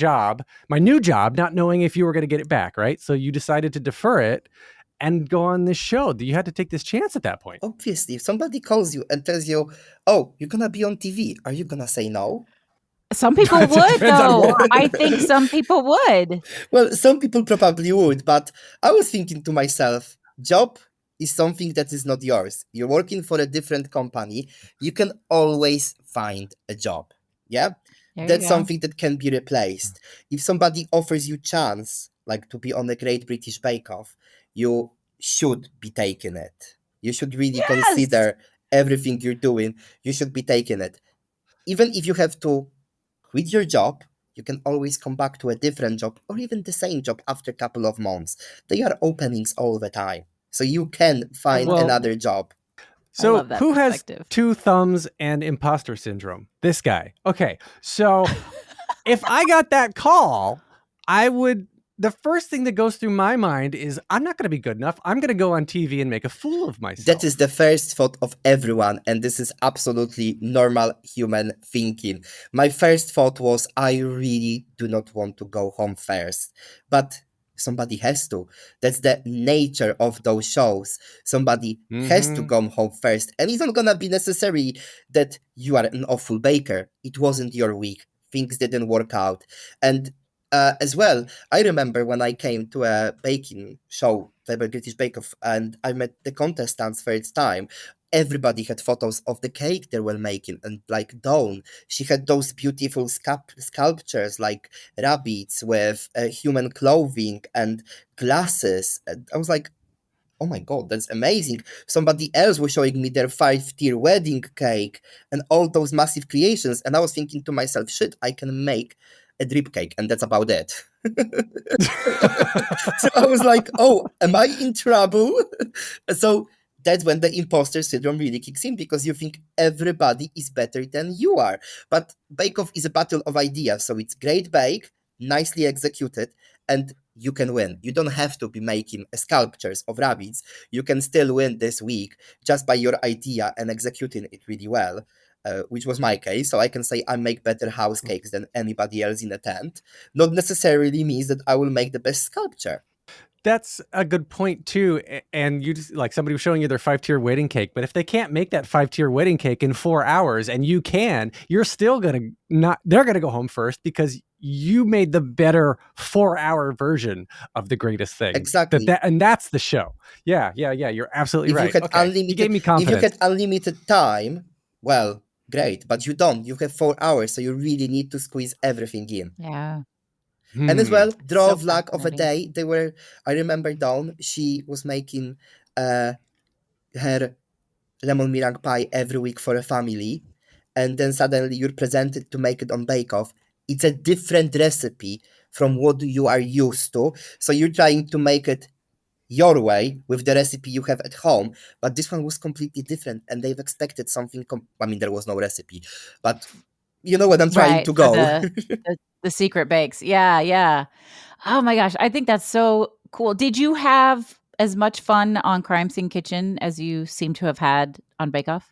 new job, not knowing if you were going to get it back, right? So you decided to defer it and go on this show. You had to take this chance at that point. Obviously, if somebody calls you and tells you, oh, you're going to be on TV, are you going to say no? Some people would, though. I think some people would. Well, some people probably would, but I was thinking to myself, job is something that is not yours. You're working for a different company. You can always find a job. Yeah? That's something that can be replaced. If somebody offers you chance, like to be on the Great British Bake Off, you should be taking it. You should really consider everything you're doing. You should be taking it. Even if you have to quit your job, you can always come back to a different job or even the same job after a couple of months. There are openings all the time. So you can find another job. So who has 2 thumbs and imposter syndrome? This guy. Okay. So if I got that call, the first thing that goes through my mind is I'm not going to be good enough. I'm going to go on TV and make a fool of myself. That is the first thought of everyone. And this is absolutely normal human thinking. My first thought was, I really do not want to go home first. But somebody has to. That's the nature of those shows. Somebody has to come home first. And it's not going to be necessary that you are an awful baker. It wasn't your week. Things didn't work out. And as well, I remember when I came to a baking show, the British Bake Off, and I met the contestants first time. Everybody had photos of the cake they were making, and like Dawn, she had those beautiful sculptures like rabbits with human clothing and glasses. And I was like, oh my God, that's amazing. Somebody else was showing me their 5-tier wedding cake and all those massive creations. And I was thinking to myself, shit, I can make a drip cake, and that's about it. So I was like, oh, am I in trouble? So that's when the imposter syndrome really kicks in, because you think everybody is better than you are. But Bake Off is a battle of ideas. So it's great bake, nicely executed, and you can win. You don't have to be making sculptures of rabbits. You can still win this week just by your idea and executing it really well. Which was my case. So I can say I make better house cakes than anybody else in a tent. Not necessarily means that I will make the best sculpture. That's a good point too. And you just, like, somebody was showing you their 5-tier wedding cake, but if they can't make that 5-tier wedding cake in 4 hours and you can, you're still they're going to go home first because you made the better 4-hour version of the greatest thing. Exactly. And that's the show. Yeah. You're absolutely right. You gave me confidence. If you had unlimited time, well, great, but you don't. You have 4 hours, so you really need to squeeze everything in. Yeah. And as well, draw of luck of a day. I remember Dawn, she was making her lemon meringue pie every week for a family. And then suddenly you're presented to make it on Bake Off. It's a different recipe from what you are used to. So you're trying to make it your way with the recipe you have at home, but this one was completely different, and they've expected something. There was no recipe, but you know what I'm trying to go. The secret bakes. Yeah. Oh my gosh, I think that's so cool. Did you have as much fun on Crime Scene Kitchen as you seem to have had on Bake Off?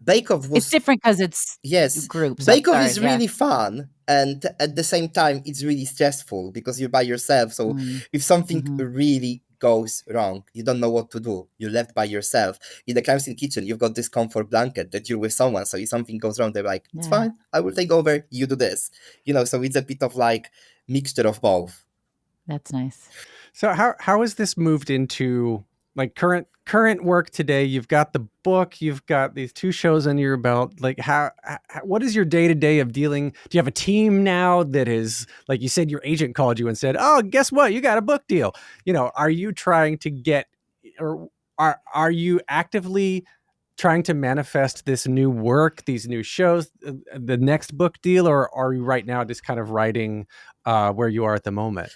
Bake Off was... It's different because it's groups. Bake Off is really fun, and at the same time, it's really stressful because you're by yourself. So if something really goes wrong, you don't know what to do, you're left by yourself. In the Crime Scene Kitchen, you've got this comfort blanket that you're with someone, so if something goes wrong, they're like, it's fine, I will take over, you do this, so it's a bit of like mixture of both. That's nice. So how has this moved into like current work today. You've got the book, you've got these 2 shows under your belt. Like what is your day-to-day of dealing? Do you have a team now that is, like you said, your agent called you and said, "Oh, guess what? You got a book deal." Are you trying to get, or are you actively trying to manifest this new work, these new shows, the next book deal, or are you right now just kind of writing where you are at the moment?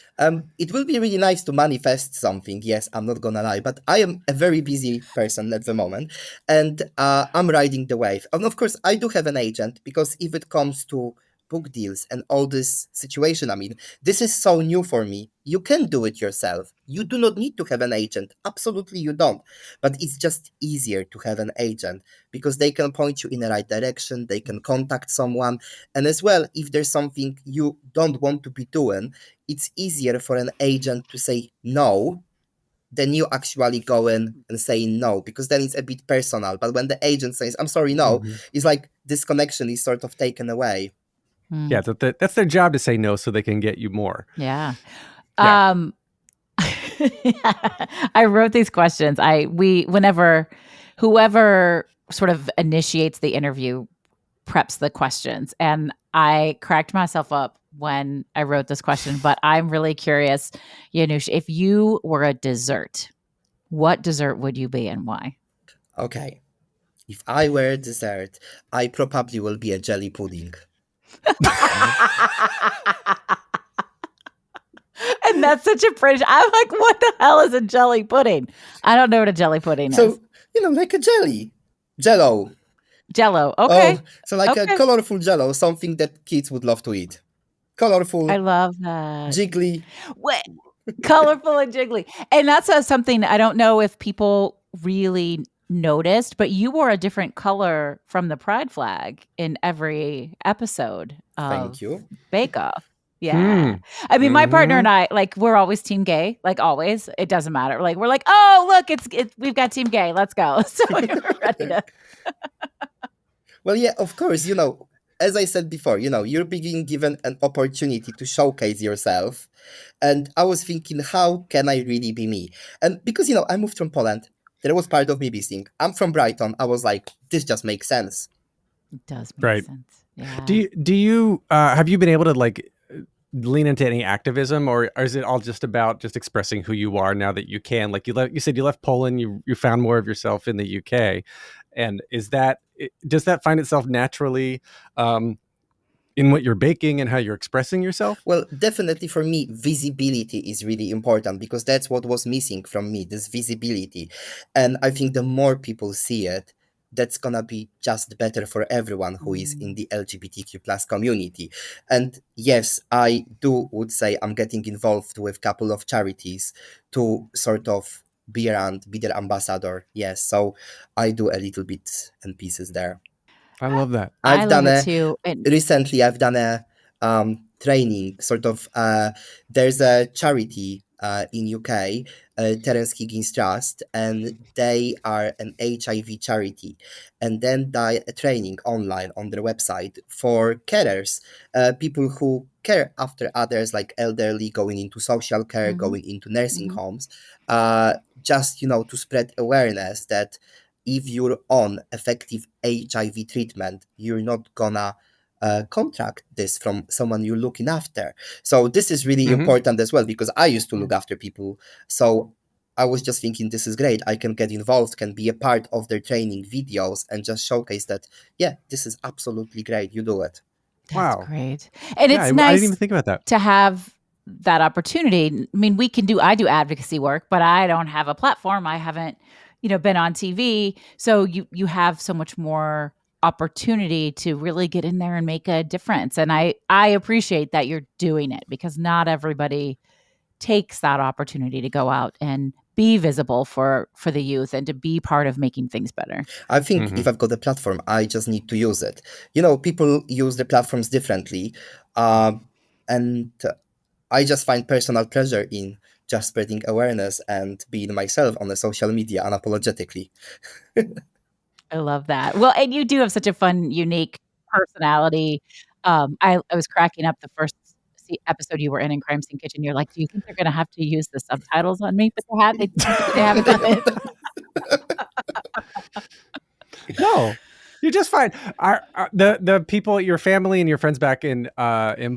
It will be really nice to manifest something. Yes, I'm not gonna lie, but I am a very busy person at the moment, and I'm riding the wave. And of course, I do have an agent, because if it comes to book deals and all this situation, I mean, this is so new for me. You can do it yourself. You do not need to have an agent. Absolutely, you don't. But it's just easier to have an agent, because they can point you in the right direction. They can contact someone, and as well, if there's something you don't want to be doing, it's easier for an agent to say no than you actually going and saying no, because then it's a bit personal. But when the agent says, "I'm sorry, no," it's like this connection is sort of taken away. Yeah, that's their job, to say no so they can get you more. Yeah. Yeah. I wrote these questions. Whenever whoever sort of initiates the interview preps the questions, and I cracked myself up when I wrote this question, but I'm really curious, Janusz, if you were a dessert, what dessert would you be and why? Okay. If I were a dessert, I probably will be a jelly pudding. And that's such a British. I'm like, what the hell is a jelly pudding? I don't know what a jelly pudding is. So, like a jelly. Jello. Jello. Okay. Oh, so like a colorful jello, something that kids would love to eat. Colorful. I love that. Jiggly. What? Colorful and jiggly. And that's something I don't know if people really noticed, but you wore a different color from the pride flag in every episode of Thank you. Bake Off. Yeah. I mean, my partner and I, like, we're always team gay, like always. It doesn't matter. Like, we're like, oh, look, we've got team gay. Let's go. So we're ready to. Well, yeah, of course, as I said before, you're being given an opportunity to showcase yourself. And I was thinking, how can I really be me? And because, I moved from Poland, that was part of me being. I'm from Brighton. I was like, this just makes sense. It does make sense. Yeah. Do you have you been able to like lean into any activism, or is it all just about just expressing who you are now that you can? Like you said you left Poland, you found more of yourself in the UK, and does that find itself naturally in what you're baking and how you're expressing yourself? Well, definitely for me, visibility is really important, because that's what was missing from me, this visibility. And I think the more people see it, that's gonna be just better for everyone who is in the LGBTQ plus community. And yes, I would say I'm getting involved with a couple of charities to sort of be their ambassador. Yes, so I do a little bit and pieces there. I love that. I love it too. Recently, I've done a training, sort of. There's a charity in UK, Terence Higgins Trust, and they are an HIV charity. And then they a training online on their website for carers, people who care after others, like elderly, going into social care, going into nursing homes, just to spread awareness that if you're on effective HIV treatment, you're not gonna contract this from someone you're looking after. So this is really important as well, because I used to look after people. So I was just thinking, this is great. I can get involved, can be a part of their training videos, and just showcase that, yeah, this is absolutely great. You do it. That's great. And it's nice I didn't even think about that. to have that opportunity. I mean, I do advocacy work, but I don't have a platform. I haven't, been on TV. So you have so much more opportunity to really get in there and make a difference. And I appreciate that you're doing it, because not everybody takes that opportunity to go out and be visible for the youth and to be part of making things better. I think if I've got a platform, I just need to use it. People use the platforms differently. And I just find personal pleasure in just spreading awareness and being myself on the social media unapologetically. I love that. Well, and you do have such a fun, unique personality. I was cracking up the first episode you were in Crime Scene Kitchen, you're like, do you think they're going to have to use the subtitles on me? But they haven't done it. No, you're just fine. Are the people, your family and your friends back in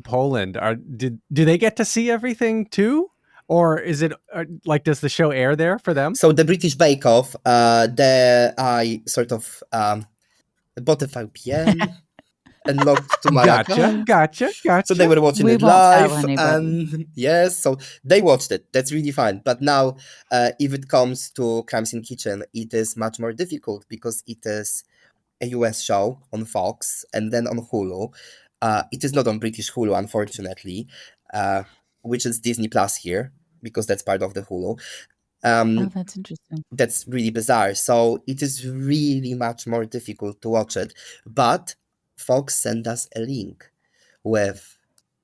Poland, do they get to see everything too? Or is it like, does the show air there for them? So the British Bake Off, I sort of bought a VPN and logged to my account. Gotcha. So they were watching it won't tell live, anybody. and yes, so they watched it. That's really fine. But now, if it comes to Crime Scene Kitchen, it is much more difficult because it is a US show on Fox and then on Hulu. It is not on British Hulu, unfortunately, which is Disney Plus here, because that's part of the Hulu. Oh, that's interesting. That's really bizarre. So it is really much more difficult to watch it. But Fox sent us a link with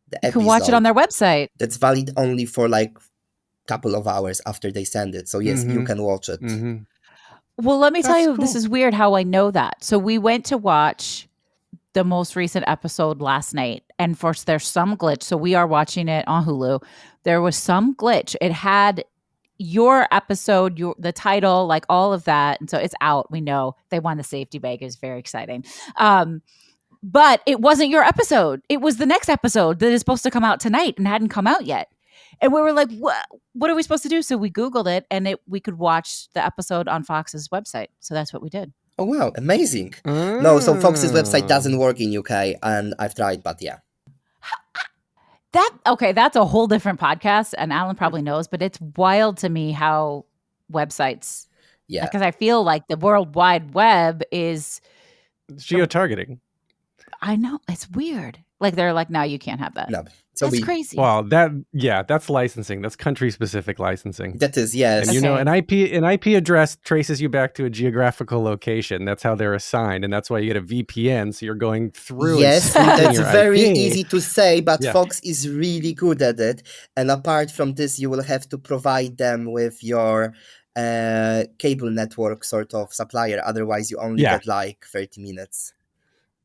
the You episode. can watch it on their website. That's valid only for like couple of hours after they send it. So yes, you can watch it. Well, let me tell That's you, this cool. is weird how I know that. So we went to watch the most recent episode last night, and first there's some glitch. So we are watching it on Hulu. There was some glitch. It had your episode, the title, like all of that. And so it's out. We know they won the safety bag. It's very exciting. But it wasn't your episode. It was the next episode that is supposed to come out tonight and hadn't come out yet. And we were like, what are we supposed to do? So we Googled it, and we could watch the episode on Fox's website. So that's what we did. Oh wow, amazing. No, so Fox's website doesn't work in UK, and I've tried, but yeah. That's a whole different podcast, and Alan probably knows, but it's wild to me how websites, Yeah. because I feel like the World Wide Web is, Geo-targeting. I know, it's weird. Like they're like, no, you can't have that. No. So That's crazy. Well, that's licensing. That's country-specific licensing. That is, yes. And Okay. an IP address traces you back to a geographical location. That's how they're assigned, and that's why you get a VPN. So you're going through. Yes, and that's your very IP. easy to say, but Yeah. Fox is really good at it. And apart from this, you will have to provide them with your cable network sort of supplier. Otherwise, you only Yeah. get like 30 minutes.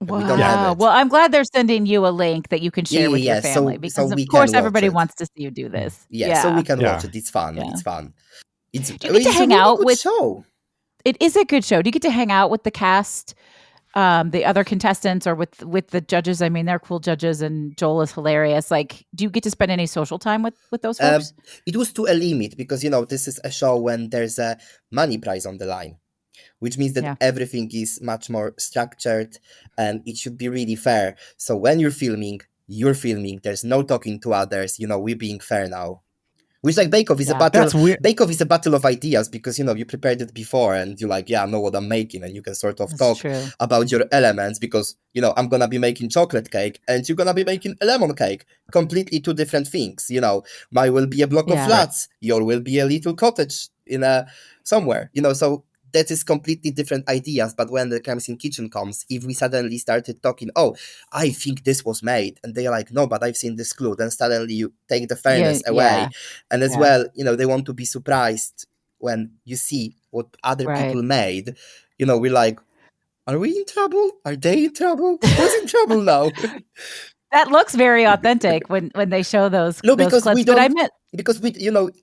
And Wow. we don't have it. Well, I'm glad they're sending you a link that you can share with your Yeah. family, So because we of course can watch everybody it. wants to see you do this. Yeah, so we can Yeah. watch it. It's fun. Yeah. It's fun. It's, Do you get to it's hang a really out good with- show. It is a good show. Do you get to hang out with the cast, the other contestants, or with the judges? I mean, they're cool judges, and Joel is hilarious. Like, do you get to spend any social time with those folks? It was to a limit because, this is a show when there's a money prize on the line, which means that Yeah. everything is much more structured and it should be really fair. So when you're filming. There's no talking to others. We're being fair now. Which, like, Bake Off is a Yeah. battle. That's weird. Bake Off is a battle of ideas because you prepared it before and you're like, yeah, I know what I'm making, and you can sort of That's talk true. about your elements because I'm gonna be making chocolate cake and you're gonna be making a lemon cake. Completely two different things. Mine will be a block of Yeah. flats. Your will be a little cottage in somewhere. So that is completely different ideas. But when the Crime Scene Kitchen comes, if we suddenly started talking, oh, I think this was made, and they're like, no, but I've seen this clue, then suddenly you take the fairness away. Yeah. And as Yeah. well, they want to be surprised when you see what other Right. people made. We're like, are we in trouble? Are they in trouble? Who's in trouble now? That looks very authentic when they show those, No, those because we clips. But I don't- meant, Because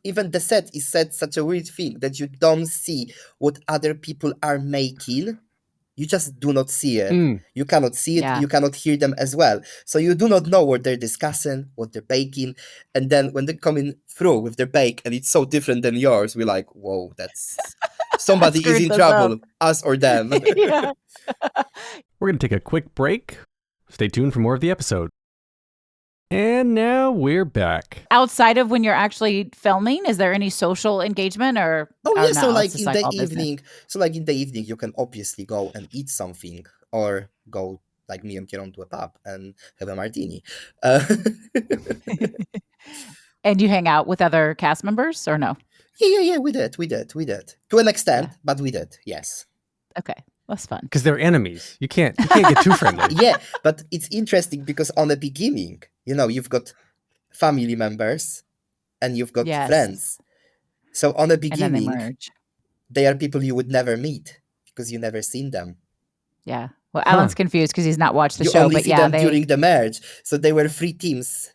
even the set is set such a weird thing that you don't see what other people are making. You just do not see it. You cannot see it. Yeah. You cannot hear them as well. So you do not know what they're discussing, what they're baking. And then when they're coming through with their bake and it's so different than yours, we're like, whoa, that's somebody is Screwed in us trouble, us or them. yeah. We're going to take a quick break. Stay tuned for more of the episode. And now we're back. Outside of when you're actually filming, is there any social engagement or? Oh or yeah, so no, like it's just in the all business? evening, you can obviously go and eat something or go like me and Kieran to a pub and have a martini. And you hang out with other cast members or no? Yeah, we did. To an extent, but we did, yes. Okay, that's fun. Because they're enemies. You can't get too friendly. Yeah, but it's interesting because on the beginning, you've got family members and you've got Yes. friends. So on the And then they beginning, merge. they are people you would never meet because you never seen them. Yeah. Well, Alan's confused because he's not watched the You show, only but see yeah, them during the merge. So they were 3 teams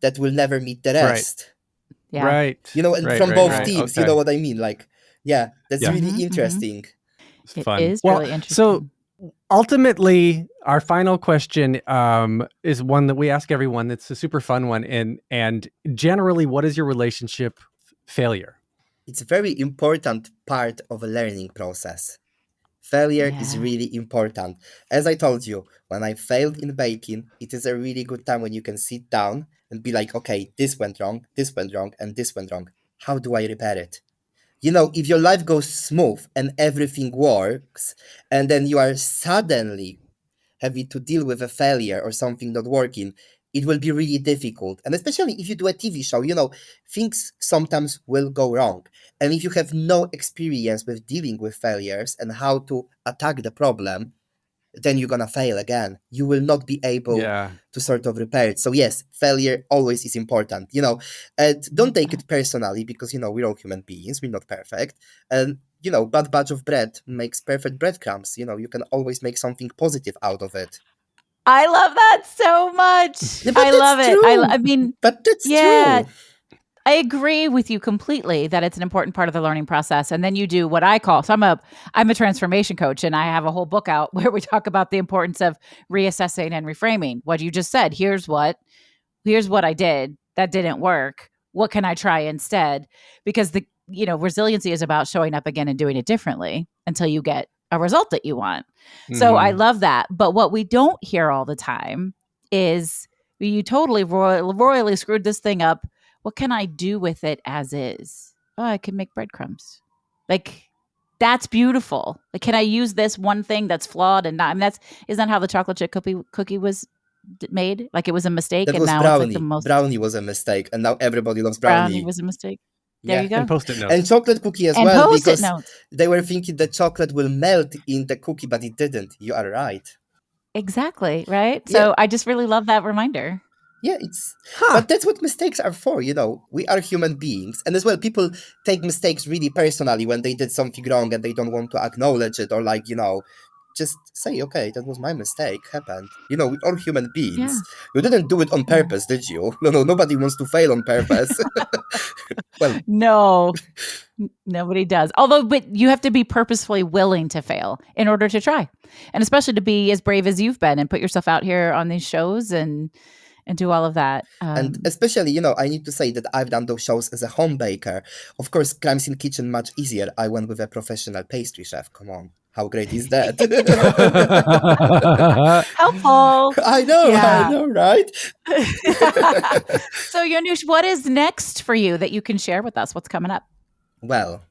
that will never meet the Right. rest. Yeah. Right. You know, and Right, from right, both right. teams, Okay. you know what I mean? Like, yeah, that's Yeah. really Mhm, mhm. interesting. It's It fun. is Well, really interesting. so ultimately, our final question is one that we ask everyone. That's a super fun one. And generally, what is your relationship failure? It's a very important part of a learning process. Failure is Yeah. really important. As I told you, when I failed in baking, it is a really good time when you can sit down and be like, okay, this went wrong, and this went wrong. How do I repair it? You know, if your life goes smooth and everything works, and then you are suddenly having to deal with a failure or something not working, it will be really difficult. And especially if you do a TV show, you know, things sometimes will go wrong. And if you have no experience with dealing with failures and how to attack the problem, then you're gonna fail again. You will not be able Yeah. to sort of repair it. So yes, failure always is important, you know, and don't take it personally because, you know, we're all human beings, we're not perfect. And, you know, bad batch of bread makes perfect breadcrumbs. You know, you can always make something positive out of it. I love that so much. Yeah, but I that's love it. true. I mean, But that's yeah, true. I agree with you completely that it's an important part of the learning process. And then you do what I call, so I'm a transformation coach, and I have a whole book out where we talk about the importance of reassessing and reframing. What you just said, here's what I did that didn't work. What can I try instead? Because resiliency is about showing up again and doing it differently until you get a result that you want. So I Mhm. love that. But what we don't hear all the time is you totally royally screwed this thing up. What can I do with it as is? Oh, I can make breadcrumbs. Like, that's beautiful. Like, can I use this one thing that's flawed and not? I mean, isn't that how the chocolate chip cookie was made? Like, it was a mistake, That and was now it's like the brownie. most Brownie was a mistake, and now everybody loves brownie brownie. was a mistake. There Yeah. you go. And Post-it And notes. chocolate cookie as And well, Post-it because notes. they were thinking that chocolate will melt in the cookie, but it didn't. You are right. Exactly, right? Yeah. So I just really love that reminder. Yeah, but that's what mistakes are for, you know. We are human beings. And as well, people take mistakes really personally when they did something wrong and they don't want to acknowledge it, or like, you know, just say, okay, that was my mistake, happened. You know, we're all human beings. Yeah. You didn't do it on Yeah. purpose, did you? No, nobody wants to fail on purpose. Well, No, nobody does. Although, but you have to be purposefully willing to fail in order to try. And especially to be as brave as you've been and put yourself out here on these shows and do all of that. and especially, you know, I need to say that I've done those shows as a home baker. Of course, Crimes in Kitchen much easier. I went with a professional pastry chef. Come on. How great is that? Helpful. I Yeah. know, right? So, Janusz, what is next for you that you can share with us? What's coming up? Well,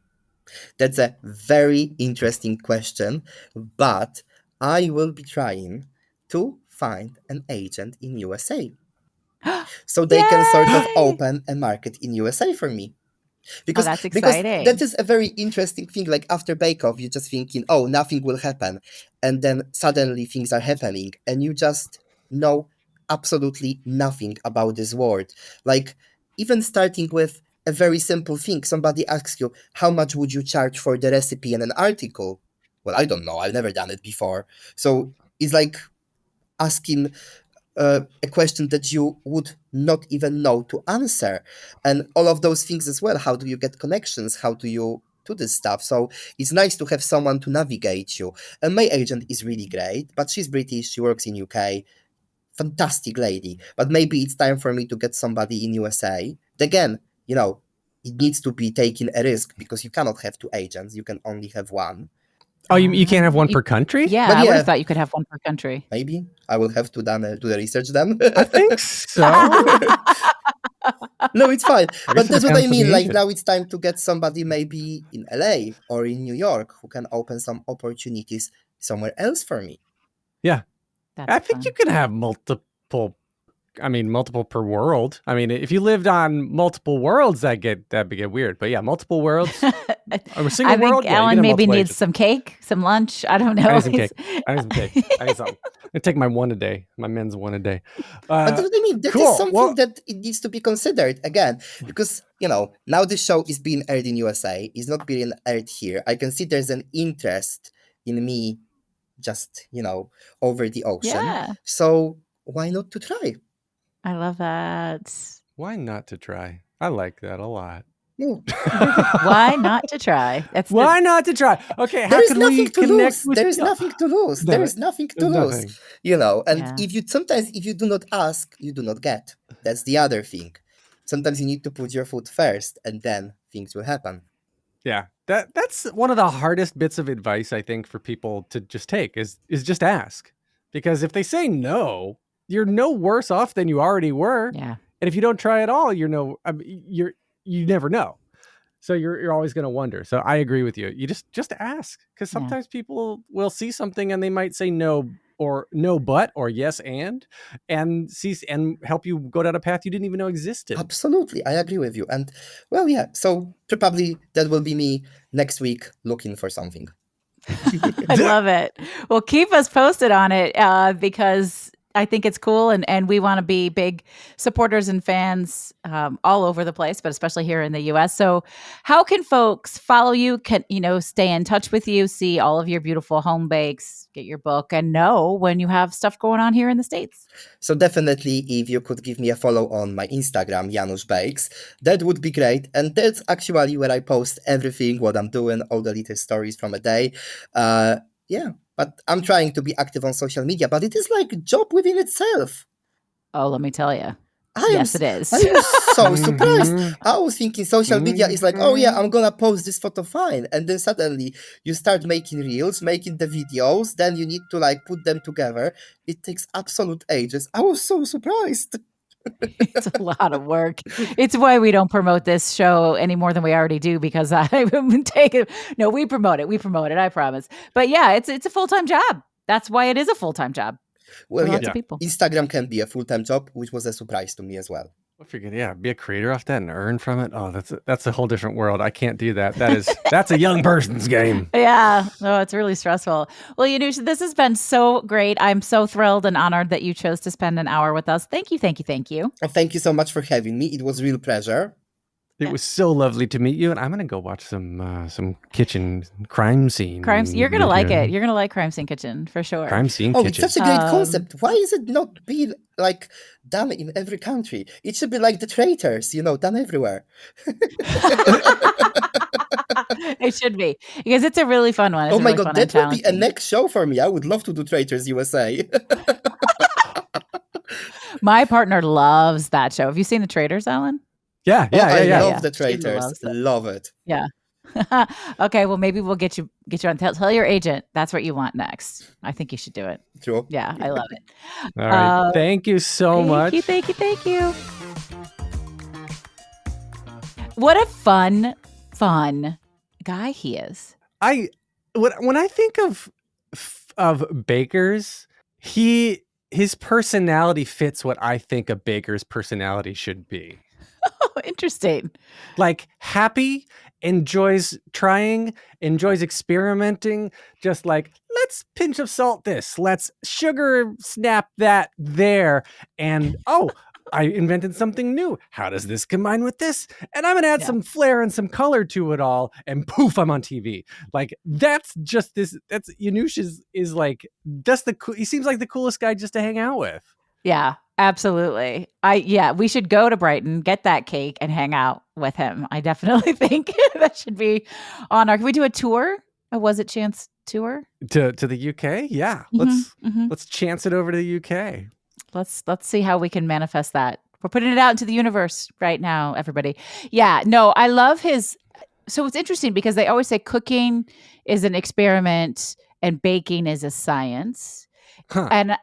that's a very interesting question, but I will be trying to find an agent in USA so they can sort of Yay! open a market in USA for me. Because that's because exciting. that is a very interesting thing. Like after Bake Off, you're just thinking, oh, nothing will happen, and then suddenly things are happening, and you just know absolutely nothing about this world. Like even starting with a very simple thing, somebody asks you, how much would you charge for the recipe in an article? Well, I don't know. I've never done it before, so it's like asking a question that you would not even know to answer, and all of those things as well. How do you get connections? How do you do this stuff? So it's nice to have someone to navigate you. And my agent is really great, but she's British, she works in UK, fantastic lady. But maybe it's time for me to get somebody in USA. Again, you know, it needs to be taking a risk because you cannot have two agents, you can only have one. Oh, you can't have one per country? Yeah, But I would yeah. have thought you could have one per country. Maybe I will have to do the research then. I think so. No, it's fine. I But guess it that's what I depends on mean. the Like agent. now it's time to get somebody maybe in LA or in New York who can open some opportunities somewhere else for me. Yeah. That's I think fun. you can have multiple per world. I mean, if you lived on multiple worlds, that'd get weird. But yeah, multiple worlds. Or a single I think world? Yeah, you Alan can have maybe multiple needs agents. some cake, some lunch. I don't know. I need some cake. I need something. I take my one a day. My men's one a day. But that's what I mean. That cool. is something Well, that it needs to be considered again, because you know now the show is being aired in USA, is not being aired here. I can see there's an interest in me, just over the ocean. Yeah. So why not to try? I love that. Why not to try? I like that a lot. Why not to try? Why not to try? Okay, how There is can we nothing to connect lose. with There is nothing to lose. No, There is nothing to there's lose. nothing. You know, and Yeah. if you do not ask, you do not get. That's the other thing. Sometimes you need to put your foot first, and then things will happen. Yeah, that's one of the hardest bits of advice I think for people to just take is just ask, because if they say no, you're no worse off than you already were. Yeah. And if you don't try at all, you never know. So you're always going to wonder. So I agree with you. You just ask, because sometimes people will see something and they might say no or no but or yes and help you go down a path you didn't even know existed. Absolutely, I agree with you. And well, yeah. So probably that will be me next week looking for something. I love it. Well, keep us posted on it because I think it's cool, and we want to be big supporters and fans all over the place, but especially here in the U.S. So how can folks follow you, stay in touch with you, see all of your beautiful home bakes, get your book, and know when you have stuff going on here in the States? So definitely, if you could give me a follow on my Instagram, Janusz Bakes, that would be great. And that's actually where I post everything, what I'm doing, all the little stories from a day. Yeah, but I'm trying to be active on social media, but it is like a job within itself. Oh, let me tell you. Yes, it is. I was so surprised. I was thinking social media is like, oh yeah, I'm gonna post this photo, fine. And then suddenly you start making reels, making the videos, then you need to like put them together. It takes absolute ages. I was so surprised. It's a lot of work. It's why we don't promote this show any more than we already do, because we promote it. I promise. But yeah, it's a full-time job. That's why it is a full-time job. Well, for yeah, lots of people. Instagram can be a full-time job, which was a surprise to me as well. I figured, be a creator off that and earn from it. Oh, that's a whole different world. I can't do that. That's a young person's game. Yeah, no, it's really stressful. Well, Janusz, this has been so great. I'm so thrilled and honored that you chose to spend an hour with us. Thank you. Thank you so much for having me. It was a real pleasure. It was so lovely to meet you, and I'm gonna go watch some kitchen crime scene. You're gonna like it. You're gonna like Crime Scene Kitchen for sure. Crime Scene Kitchen. Kitchen. It's such a great concept. Why is it not be like done in every country? It should be like The Traitors, done everywhere. It should be, because it's a really fun one. It's oh my really god, that would be a next show for me. I would love to do Traitors USA. My partner loves that show. Have you seen The Traitors, Alan? Yeah. I love The Traitors. Love it. Yeah. Okay, well, maybe we'll get you on. Tell your agent that's what you want next. I think you should do it. True. Yeah, I love it. All right. Thank you so much. Thank you. What a fun guy he is. When I think of bakers, his personality fits what I think a baker's personality should be. Oh, interesting. Like happy, enjoys trying, enjoys experimenting, just like, let's pinch of salt this, let's sugar snap that there, and I invented something new. How does this combine with this? And I'm gonna add some flair and some color to it all, and poof, I'm on TV. Like that's just this. That's Janusz is like he seems like the coolest guy just to hang out with. Yeah, absolutely. We should go to Brighton, get that cake, and hang out with him. I definitely think that should be on our. Can we do a tour? A Was It Chance tour to the UK? Yeah, let's chance it over to the UK. Let's see how we can manifest that. We're putting it out into the universe right now, everybody. Yeah, no, I love his. So it's interesting because they always say cooking is an experiment and baking is a science, and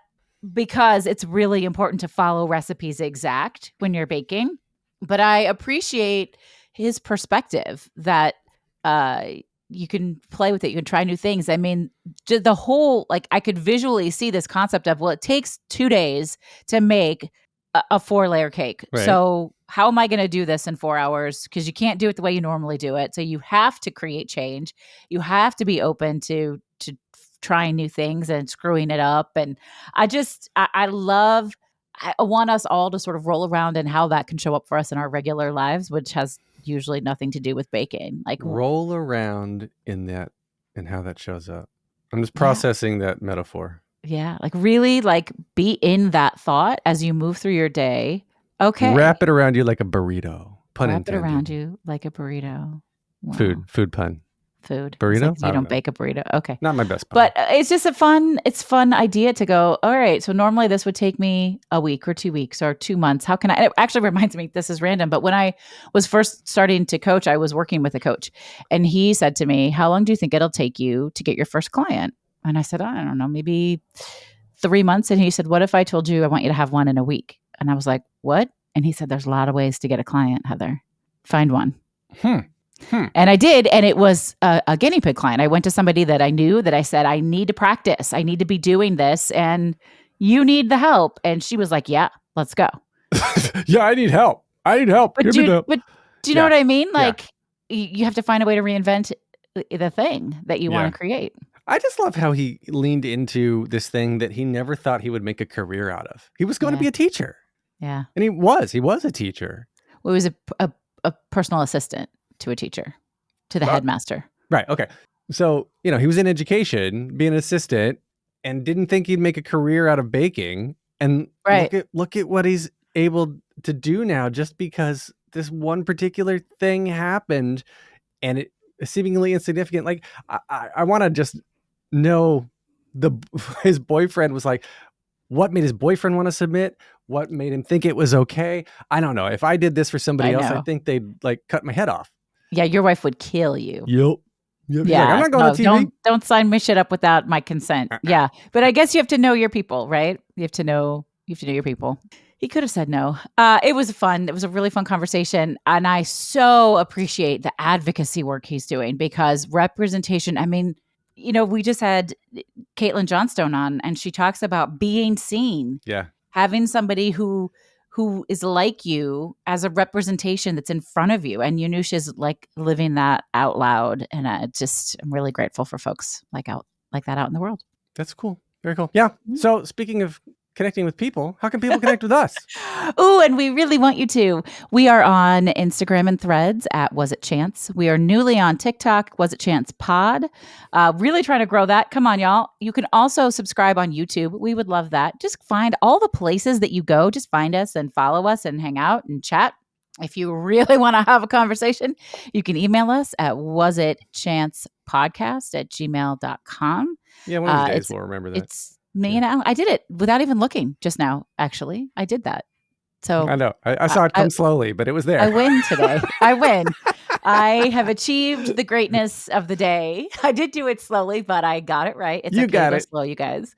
because it's really important to follow recipes exact when you're baking. But I appreciate his perspective that you can play with it. You can try new things. I mean, the whole, I could visually see this concept of, well, it takes 2 days to make a 4-layer cake. Right. So how am I going to do this in 4 hours? Because you can't do it the way you normally do it. So you have to create change. You have to be open to trying new things and screwing it up. And I want us all to sort of roll around in how that can show up for us in our regular lives, which has usually nothing to do with baking. Like roll around in that and how that shows up. I'm just processing that metaphor. Yeah. Like really be in that thought as you move through your day Okay. Wrap it around you like a burrito. Pun Wrap intended. it around you like a burrito. Wow. Food pun. Food. Burrito? It's like you I don't know. bake a burrito. Okay. Not my best pun. But it's just a fun idea to go, all right, so normally this would take me a week or 2 weeks or 2 months. How can I, it actually reminds me, this is random, but when I was first starting to coach, I was working with a coach and he said to me, how long do you think it'll take you to get your first client? And I said, I don't know, maybe 3 months. And he said, what if I told you I want you to have one in a week? And I was like, what? And he said, there's a lot of ways to get a client, Heather. Find one. And I did. And it was a guinea pig client. I went to somebody that I knew that I said, I need to practice. I need to be doing this. And you need the help. And she was like, yeah, let's go. Yeah, I need help. But do you know what I mean? Like you have to find a way to reinvent the thing that you want to create. I just love how he leaned into this thing that he never thought he would make a career out of. He was going to be a teacher. Yeah. And he was a teacher. Well, he was a personal assistant to a teacher, to the headmaster. Right. Okay. So, he was in education, being an assistant, and didn't think he'd make a career out of baking. And look at what he's able to do now just because this one particular thing happened and it is seemingly insignificant. Like, I want to just know his boyfriend was like, what made his boyfriend want to submit? What made him think it was okay? I don't know. If I did this for somebody else, I think they'd like cut my head off. Yeah, your wife would kill you. Yep. Yeah, like, I'm not going on TV. Don't sign my shit up without my consent. Yeah, but I guess you have to know your people, right? You have to know your people. He could have said no. It was fun. It was a really fun conversation, and I so appreciate the advocacy work he's doing because representation. I mean, we just had Caitlin Johnstone on, and she talks about being seen. Yeah, having somebody who is like you as a representation that's in front of you. And Janusz is like living that out loud. And I'm really grateful for folks like that out in the world. That's cool. Very cool. Yeah. So speaking of connecting with people, how can people connect with us? Oh, and we really want you to. We are on Instagram and Threads at Was It Chance. We are newly on TikTok, Was It Chance Pod. Really trying to grow that. Come on, y'all. You can also subscribe on YouTube. We would love that. Just find all the places that you go. Just find us and follow us and hang out and chat. If you really want to have a conversation, you can email us at wasitchancepodcast@gmail.com. Yeah, one of these days we'll remember that. It's me and Alan. I did it without even looking just now, actually. I did that. So I know. I saw it come slowly, but it was there. I win today. I win. I have achieved the greatness of the day. I did do it slowly, but I got it right. It's got it. Slow, you guys.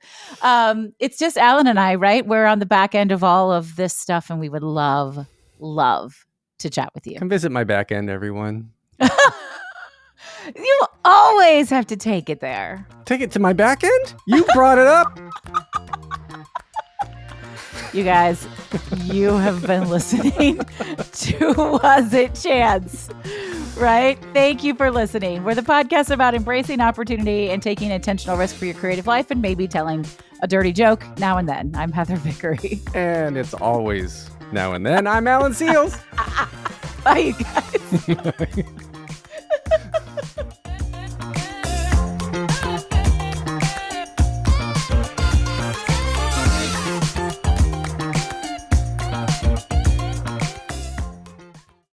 It's just Alan and I, right? We're on the back end of all of this stuff, and we would love to chat with you. Come visit my back end, everyone. You always have to take it there. Take it to my back end? You brought it up. You guys, you have been listening to Was It Chance, right? Thank you for listening. We're the podcast about embracing opportunity and taking intentional risk for your creative life and maybe telling a dirty joke now and then. I'm Heather Vickery. And it's always now and then. I'm Alan Seals. Bye, you guys.